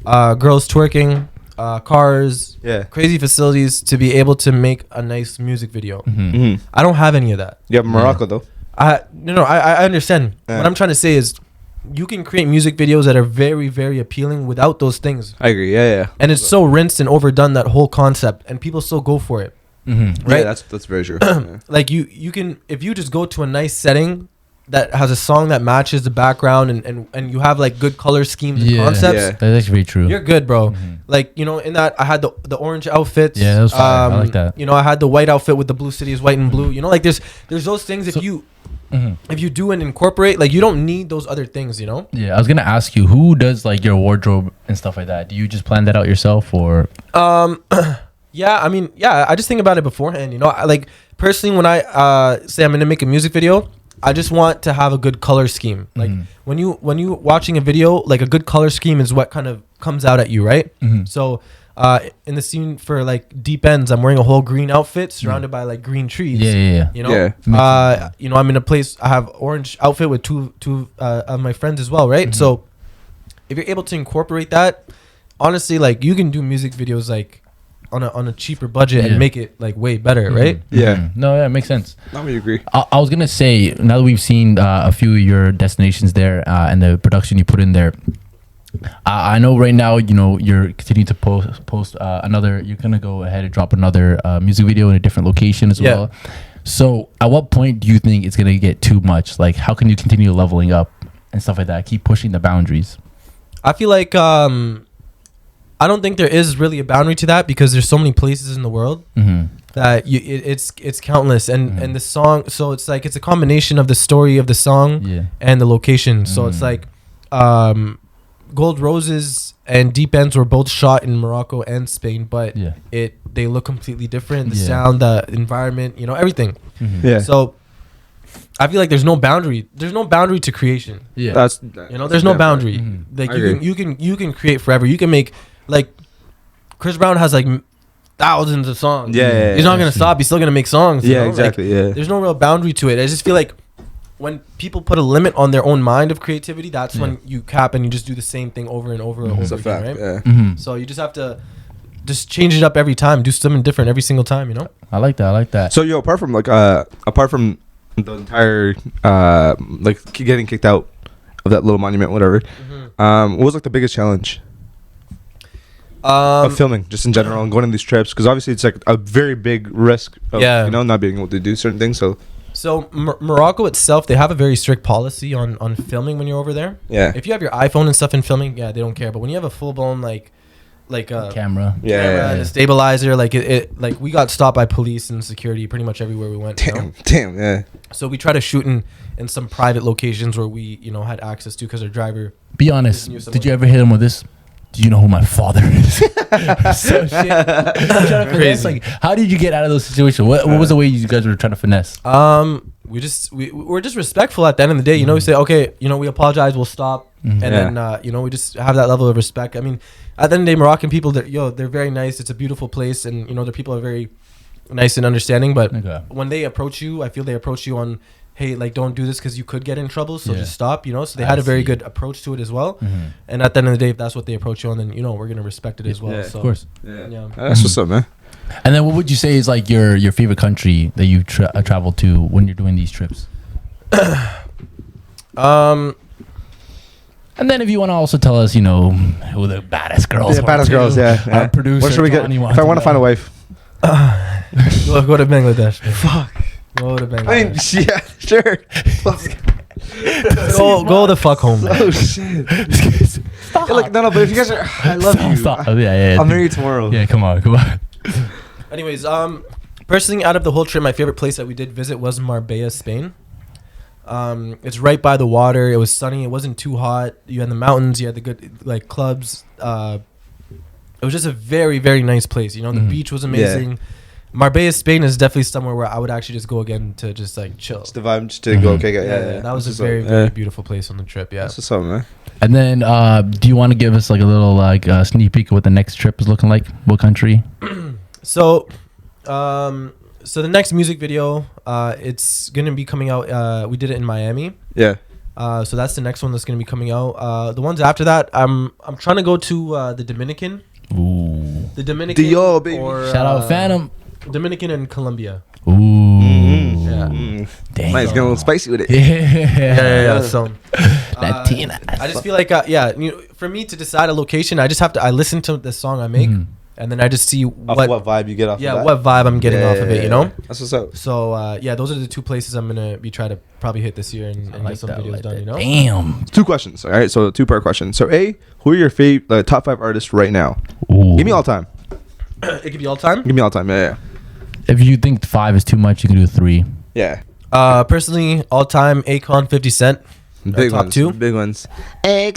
girls twerking, cars, Yeah. crazy facilities to be able to make a nice music video. Mm-hmm. I don't have any of that. You have Morocco, though. I understand. Yeah. What I'm trying to say is you can create music videos that are very, very appealing without those things. I agree. Yeah. And it's so rinsed and overdone, that whole concept, and people still go for it. Mm-hmm. Right? Yeah, that's very true. Yeah. Like you can, if you just go to a nice setting that has a song that matches the background and you have like good color schemes and concepts, Yeah. That's actually very true. you're good, bro. Mhm. Like, you know, in that I had the orange outfits. Yeah, that was fire. I like that. You know, I had the white outfit with the blue city is white and blue. You know, like there's those things So- if you do and incorporate, like you don't need those other things, you know? Yeah, I was gonna ask you, who does like your wardrobe and stuff like that? Do you just plan that out yourself, or? Yeah, I mean, yeah, I just think about it beforehand, you know? Like personally, when I say I'm gonna make a music video, I just want to have a good color scheme. Like when you watching a video, like a good color scheme is what kind of comes out at you, right? Mhm. So in the scene for like Deep Ends, I'm wearing a whole green outfit surrounded by like green trees. Yeah. You know, Yeah. you know, I'm in a place. I have orange outfit with two of my friends as well, right? So if you're able to incorporate that, honestly, like you can do music videos like on a cheaper budget and make it like way better, right? Yeah. No, yeah, it makes sense. I would agree. I was gonna say, now that we've seen a few of your destinations there and the production you put in there, I know right now, you know, you're continuing to post another. You're gonna go ahead and drop another music video in a different location as well. So, at what point do you think it's gonna get too much? Like, how can you continue leveling up and stuff like that? Keep pushing the boundaries. I feel like I don't think there is really a boundary to that because there's so many places in the world that it's countless and the song. So it's like it's a combination of the story of the song and the location. So it's like Gold Roses and Deep Ends were both shot in Morocco and Spain, but they look completely different. The sound, the environment, you know, everything. Yeah. So I feel like there's no boundary. There's no boundary to creation. Yeah. That's You know, there's no boundary. Like I you can create forever. You can make like Chris Brown has like thousands of songs. Yeah, he's not gonna stop. He's still gonna make songs. you know? exactly. Like, there's no real boundary to it. I just feel like when people put a limit on their own mind of creativity, that's when you cap and you just do the same thing over and over and over It's a again, fact. right? Yeah. So you just have to just change it up every time. Do something different every single time. You know. I like that. So apart from the entire like getting kicked out of that little monument, whatever, what was like the biggest challenge of filming, just in general, and going on these trips? Because obviously it's like a very big risk of you know, not being able to do certain things. So Morocco itself, they have a very strict policy on filming when you're over there. Yeah. If you have your iPhone and stuff in filming, they don't care. But when you have a full blown like a Camera. and a stabilizer, like it like we got stopped by police and security pretty much everywhere we went. You know? Damn, yeah. So we try to shoot in some private locations where we, you know, had access to because our driver. Be honest. Did you ever hit him with this? Do you know who my father is? So shit. I'm trying to finesse, like, how did you get out of those situations? What was the way you guys were trying to finesse? We're just respectful at the end of the day. You know, we say, okay, you know, we apologize, we'll stop, and then you know, we just have that level of respect. I mean, at the end of the day, Moroccan people, they're very nice. It's a beautiful place, and you know, the people are very nice and understanding. But when they approach you, I feel they approach you on, hey, like, don't do this because you could get in trouble, so just stop, you know. So they had a very good approach to it as well. And at the end of the day, if that's what they approach you on, then, you know, we're gonna respect it as well. So, of course. Yeah. That's what's up, man. And then what would you say is like your favorite country that you traveled to when you're doing these trips? And then if you want to also tell us, you know, who the baddest girls Yeah, baddest girls, Our producer, what should we get? If I want to find a wife. go to Bangladesh. Fuck. Go to Bangladesh. I mean, yeah, sure. Go the fuck home. Oh shit. Hey, look, no, but if you guys are, I love you. Stop. Yeah. I'll marry you tomorrow. Yeah, come on. Anyways, personally, out of the whole trip, my favorite place that we did visit was Marbella, Spain. It's right by the water. It was sunny. It wasn't too hot. You had the mountains. You had the good like clubs. It was just a very, very nice place. You know, the beach was amazing. Yeah. Marbella, Spain is definitely somewhere where I would actually just go again to just like chill. Just the vibe, just to go. Okay, yeah. That was a very, very beautiful place on the trip. Yeah. That's what's up, man. And then, do you want to give us like a little like sneak peek of what the next trip is looking like? What country? So the next music video, it's gonna be coming out. We did it in Miami. Yeah. So that's the next one that's gonna be coming out. The ones after that, I'm trying to go to the Dominican. Ooh. The Dominican. Dio, baby. Or, Shout out Phantom. Dominican and Colombia. Ooh. Yeah. Dang. Nice, getting a little spicy with it. Yeah. So, Latina. I just feel like, for me to decide a location, I just have to. I listen to the song I make, and then I just see what vibe you get off. Yeah, what vibe I'm getting off of it. You know. That's what's up. So those are the two places I'm gonna be trying to probably hit this year and get some videos done. You know. Damn. 2 questions. All right, so 2-part question. So who are your top 5 artists right now? Ooh. Give me all time. It could be all time. Give me all time. Yeah. If you think 5 is too much, you can do 3. Yeah. Personally, all time Akon, 50 Cent. Big top ones. 2. Big ones. Yeah.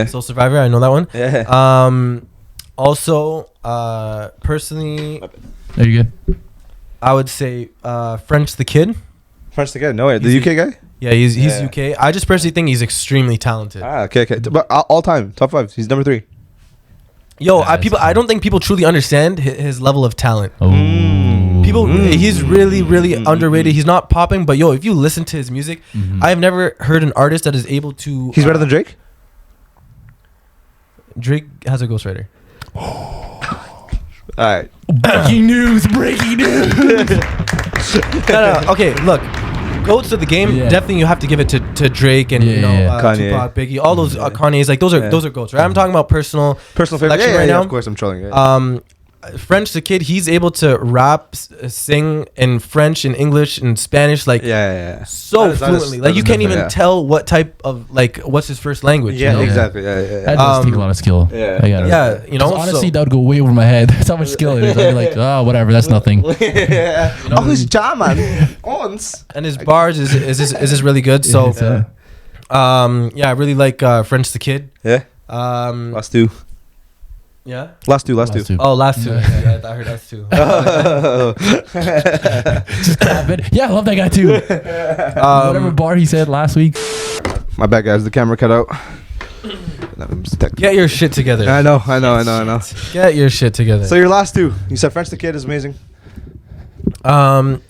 Soul Survivor, I know that one. Yeah. Also, personally, Are you good? I would say French the Kid. French the Kid. No way. The UK guy? Yeah, he's UK. I just personally think he's extremely talented. Okay. But all time, top 5. He's number 3. Yo, I don't think people truly understand his level of talent. He's really, really underrated. He's not popping, but yo, if you listen to his music, I have never heard an artist that is able to. He's better than Drake? Drake has a ghostwriter. All right. Breaking news. No. Okay, look. Goats of the game, definitely you have to give it to Drake and Tupac, Biggie, all those Kanye's, like those are goats, right? I'm talking about personal favorite right now. Of course, I'm trolling. French the Kid, he's able to rap, sing in French, in English, in Spanish, like so fluently. Like you can't even tell what type of what's his first language. Yeah, you know? exactly. That does take a lot of skill. You know. Honestly, that would go way over my head. That's how much skill it is. I'd be like, whatever, that's nothing. He's German. And his bars is really good. So, I really like French the Kid. Yeah. Last 2. Yeah. Last two. Oh, last 2. Yeah, I heard last 2. Just clap it. Yeah, I love that guy too. Whatever bar he said last week. My bad, guys. The camera cut out. Get your shit together. I know. Get your shit together. So your last 2. You said French the Kid is amazing. Anyways,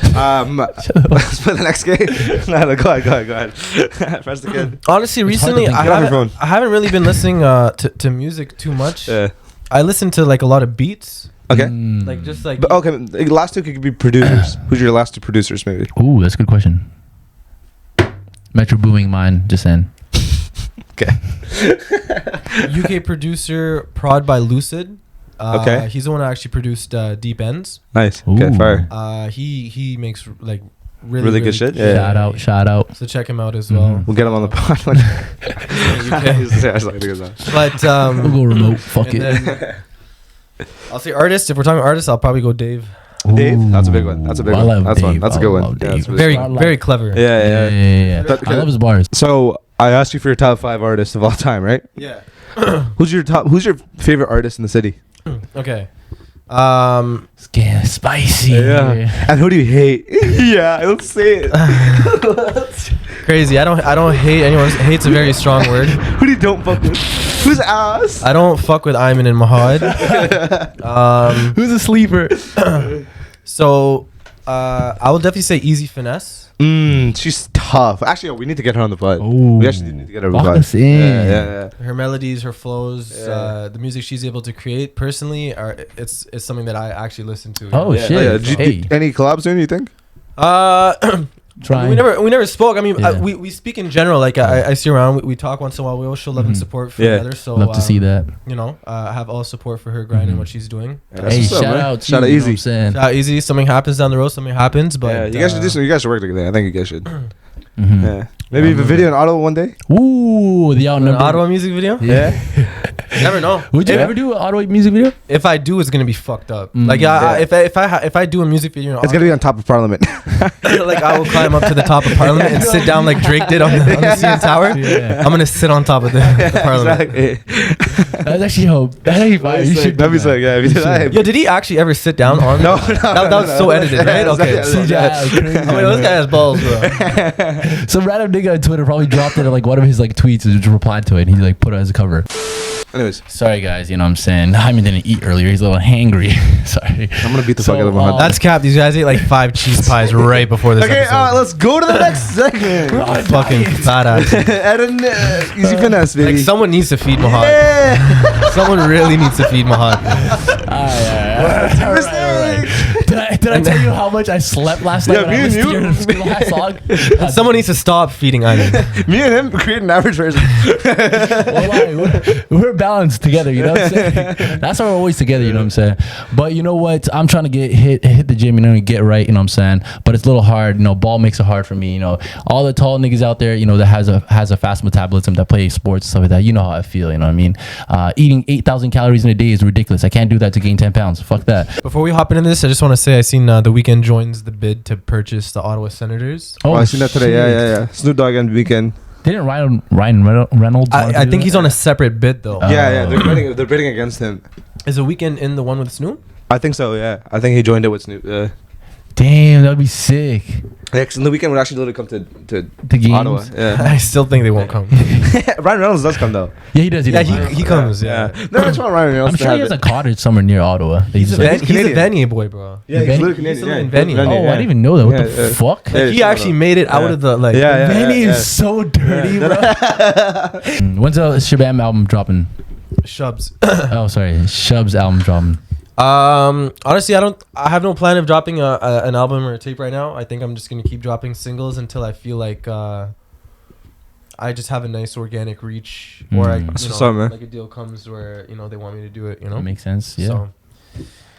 let's play the next game. No, go ahead. Press the Kid. Honestly, recently I haven't really been listening to music too much. Yeah. I listen to a lot of beats. Okay. But okay, last 2 could be producers. Who's your last 2 producers, maybe? Ooh, that's a good question. Metro Booming mine, just saying. Okay. UK producer Prod by Lucid. Okay. He's the one that actually produced Deep Ends. Nice. Okay, Ooh. fire. He makes really good shit. Yeah. Shout out. So check him out as well. We'll get him on the pod. But we'll go remote. Fuck it. I'll say artist. If we're talking artists, I'll probably go Dave. Dave, that's a big one. That's a good one. Yeah, very clever. Yeah. I love his bars. So I asked you for your top 5 artists of all time, right? Yeah. Who's your favorite artist in the city? Okay. It's getting spicy. Yeah. And who do you hate? Yeah, let's say it. Crazy. I don't hate anyone. Hate's a very strong word. Who do you don't fuck with? Who's ass? I don't fuck with Ayman and Mahad. Who's a sleeper? So, I will definitely say Easy Finesse. She's tough. Actually, we need to get her on the pod. Ooh. We actually need to get her on the Lock pod. us in. Yeah. Her melodies, her flows, the music she's able to create. Personally, it's something that I actually listen to. Oh shit! Any collabs soon? You think? trying. We never spoke. I mean, Yeah. we speak in general. Like I see around. We talk once in a while. We always show love and support for each other. So love to see that. You know, I have all support for her grinding what she's doing. Hey, shout out to you, Easy. You know what I'm saying? Shout out Easy. Something happens down the road. Something happens. But Yeah, you guys should do something. You guys should work together. I think you guys should. Mhm. Yeah. Maybe a video in Ottawa one day. Ooh, the an outnumbered. Ottawa music video. Yeah. You never know. Would you Yeah. ever do an Ottawa music video? If I do, it's gonna be fucked up. Like Yeah. if I do a music video, It's gonna be on top of Parliament. like I will climb up to the top of Parliament and sit down like Drake did on the CN Tower. Yeah. I'm gonna sit on top of the Parliament. Exactly. That's actually hope. That'd be fire. You should. That'd be sick. Yeah. If you did that. Yo, did he actually ever sit down on? No, that was so edited, right? Okay. I mean, this guy has balls, bro. Some random nigga on Twitter probably dropped it in like one of his like tweets and just replied to it, and he like put it as a cover. Anyways, Sorry guys, you know what I'm saying. Ayman didn't eat earlier. He's a little hangry. Sorry. I'm gonna beat the fuck out of Mahad. That's cap. These guys ate like 5 cheese pies right before this Okay, episode. let's go to the next segment. Fucking fat ass. Aaron, easy finesse, baby. Like someone needs to feed Mahad. Yeah. Someone really needs to feed Mahad. All right. Did I tell you how much I slept last night? Yeah, when I me and listened to you. your Schoolhouse song? Someone needs to stop feeding Ayman. Me and him create an average version. We're balanced together, you know what I'm saying? That's why we're always together, you know what I'm saying? But you know what? I'm trying to get hit the gym, you know, and get right, you know what I'm saying? But it's a little hard, you know, ball makes it hard for me, you know. All the tall niggas out there, you know, that has a fast metabolism, that play sports, stuff like that, you know how I feel, you know what I mean? Eating 8,000 calories in a day is ridiculous. I can't do that to gain 10 pounds. Fuck that. Before we hop into this, I just want to say I seen The Weeknd joins the bid to purchase the Ottawa Senators. Oh, I seen that today. shit. Yeah. Snoop Dogg and Weeknd. Didn't Ryan Reynolds? I think he's on a separate bid though. Yeah. They're bidding against him. Is The Weeknd in the one with Snoop? I think so. Yeah. I think he joined it with Snoop. Damn, that'd be sick. Next, and the Weeknd would actually literally come to The games. Ottawa. Yeah. I still think they won't come. Ryan Reynolds does come though. Yeah, he does. Yeah, does. he comes. Yeah. No, I just want Ryan Reynolds. I'm to sure he have has a it. cottage somewhere near Ottawa. that He's a Canadian. Vanier boy, bro. Yeah, he's Benny- literally he's Canadian. living in Benny. Oh, I didn't even know that. What the fuck? Yeah, He actually made it out of the like. Yeah. Benny is so dirty, bro. When's the Shabam album dropping? Shubz. Oh, sorry, Shubz album dropping. Honestly, I have no plan of dropping an album or a tape right now. I think I'm just gonna keep dropping singles until I feel like I just have a nice organic reach, or That's what's up, man. like a deal comes where they want me to do it. You know, That makes sense. Yeah. So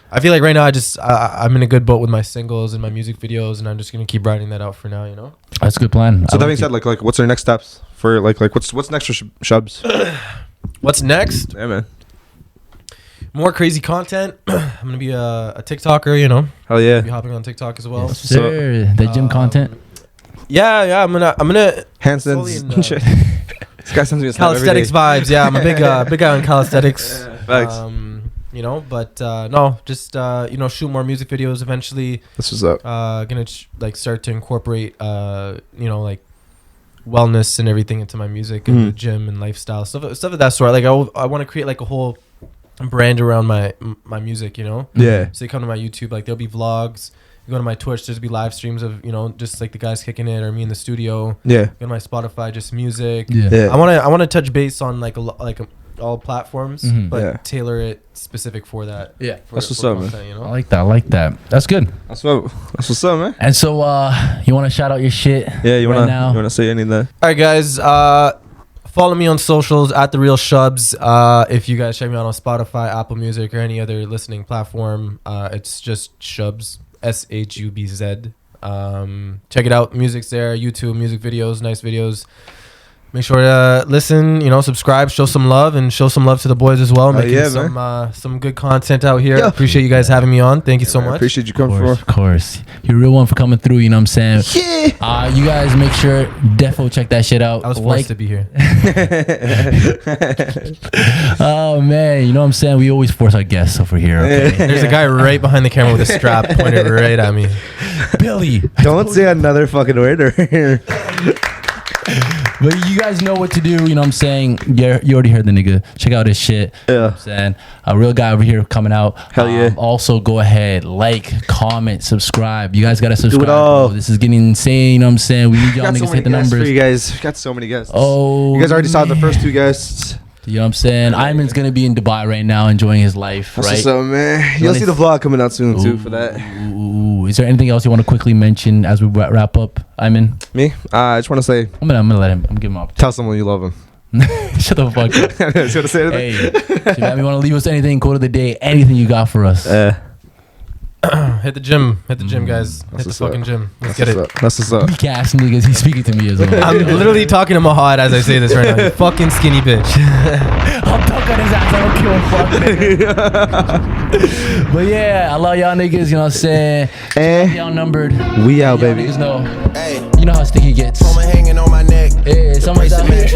I feel like right now I'm in a good boat with my singles and my music videos, and I'm just gonna keep riding that out for now. You know. That's a good plan. So that being said, like, what's our next steps for like what's next for Shubz? What's next? Yeah, man. More crazy content. I'm gonna be a TikToker. You know, Hell yeah. be hopping on TikTok as well. Yes, sir. The gym content. Yeah. I'm gonna Handstands slowly and shit. This guy sends me a snap every calisthenics day. vibes. Yeah, I'm a big guy on calisthenics. Facts. But no, just shoot more music videos eventually. This was up. Gonna start to incorporate like wellness and everything into my music and the gym and lifestyle stuff of that sort. Like I want to create like a whole brand around my music. Yeah. So you come to my YouTube, like there'll be vlogs. You go to my Twitch, there's be live streams of just like the guys kicking it or me in the studio. Yeah. Go to my Spotify, just music. Yeah. I want to touch base on like all platforms, but Yeah. tailor it specific for that. Yeah. That's what's up, man. content, I like that. That's good. That's what's up, man. And so, you want to shout out your shit? Yeah, you right now? wanna say anything? All right, guys. Follow me on socials at The Real Shubz. If you guys check me out on Spotify, Apple Music, or any other listening platform, it's just Shubz, SHUBZ. Check it out. Music's there. YouTube music videos, nice videos. Make sure to listen, subscribe, show some love, and show some love to the boys as well. Making some good content out here. Yeah. Appreciate you guys having me on. Thank you so I much. appreciate you coming for. Of course. You're a real one for coming through, you know what I'm saying? Yeah. You guys make sure, defo check that shit out. I was forced to be here. Oh, man. You know what I'm saying? We always force our guests over here, okay? There's a guy right behind the camera with a strap pointed right at me. Billy. Don't say another fucking word or But you guys know what to do, you know what I'm saying? Yeah, you already heard the nigga. Check out his shit. You know what I'm saying? A real guy over here coming out. Hell yeah. Also, go ahead, like, comment, subscribe. You guys got to subscribe. Do it all. Bro. This is getting insane, you know what I'm saying? We need y'all niggas to hit the numbers. For you guys. We got so many guests. Oh, You guys already saw the first 2 guests. You know what I'm saying? Ayman's gonna be in Dubai right now, enjoying his life, That's right? what's up, man. You'll see the vlog coming out soon too for that. Ooh. Is there anything else you want to quickly mention as we wrap up, Ayman? Me? I just want to say, I'm gonna let him. I'm giving him up. tell someone you love him. Shut the fuck up. You want to say anything? Hey, Shabab, you want to leave us anything? Quote of the day? Anything you got for us? Hit the gym, guys. Hit the fucking gym. Let's get it. That's what's up. Weak ass niggas. He's speaking to me as well. I'm literally talking to Mahad as I say this right now. You fucking skinny bitch. I'll talk on his ass. I don't give a fuck. But yeah, I love y'all niggas. You know what I'm saying? And Outnumbered. we out, Y'all baby. niggas know. You know how sticky gets. Hanging on my neck. Hey, someone's out here.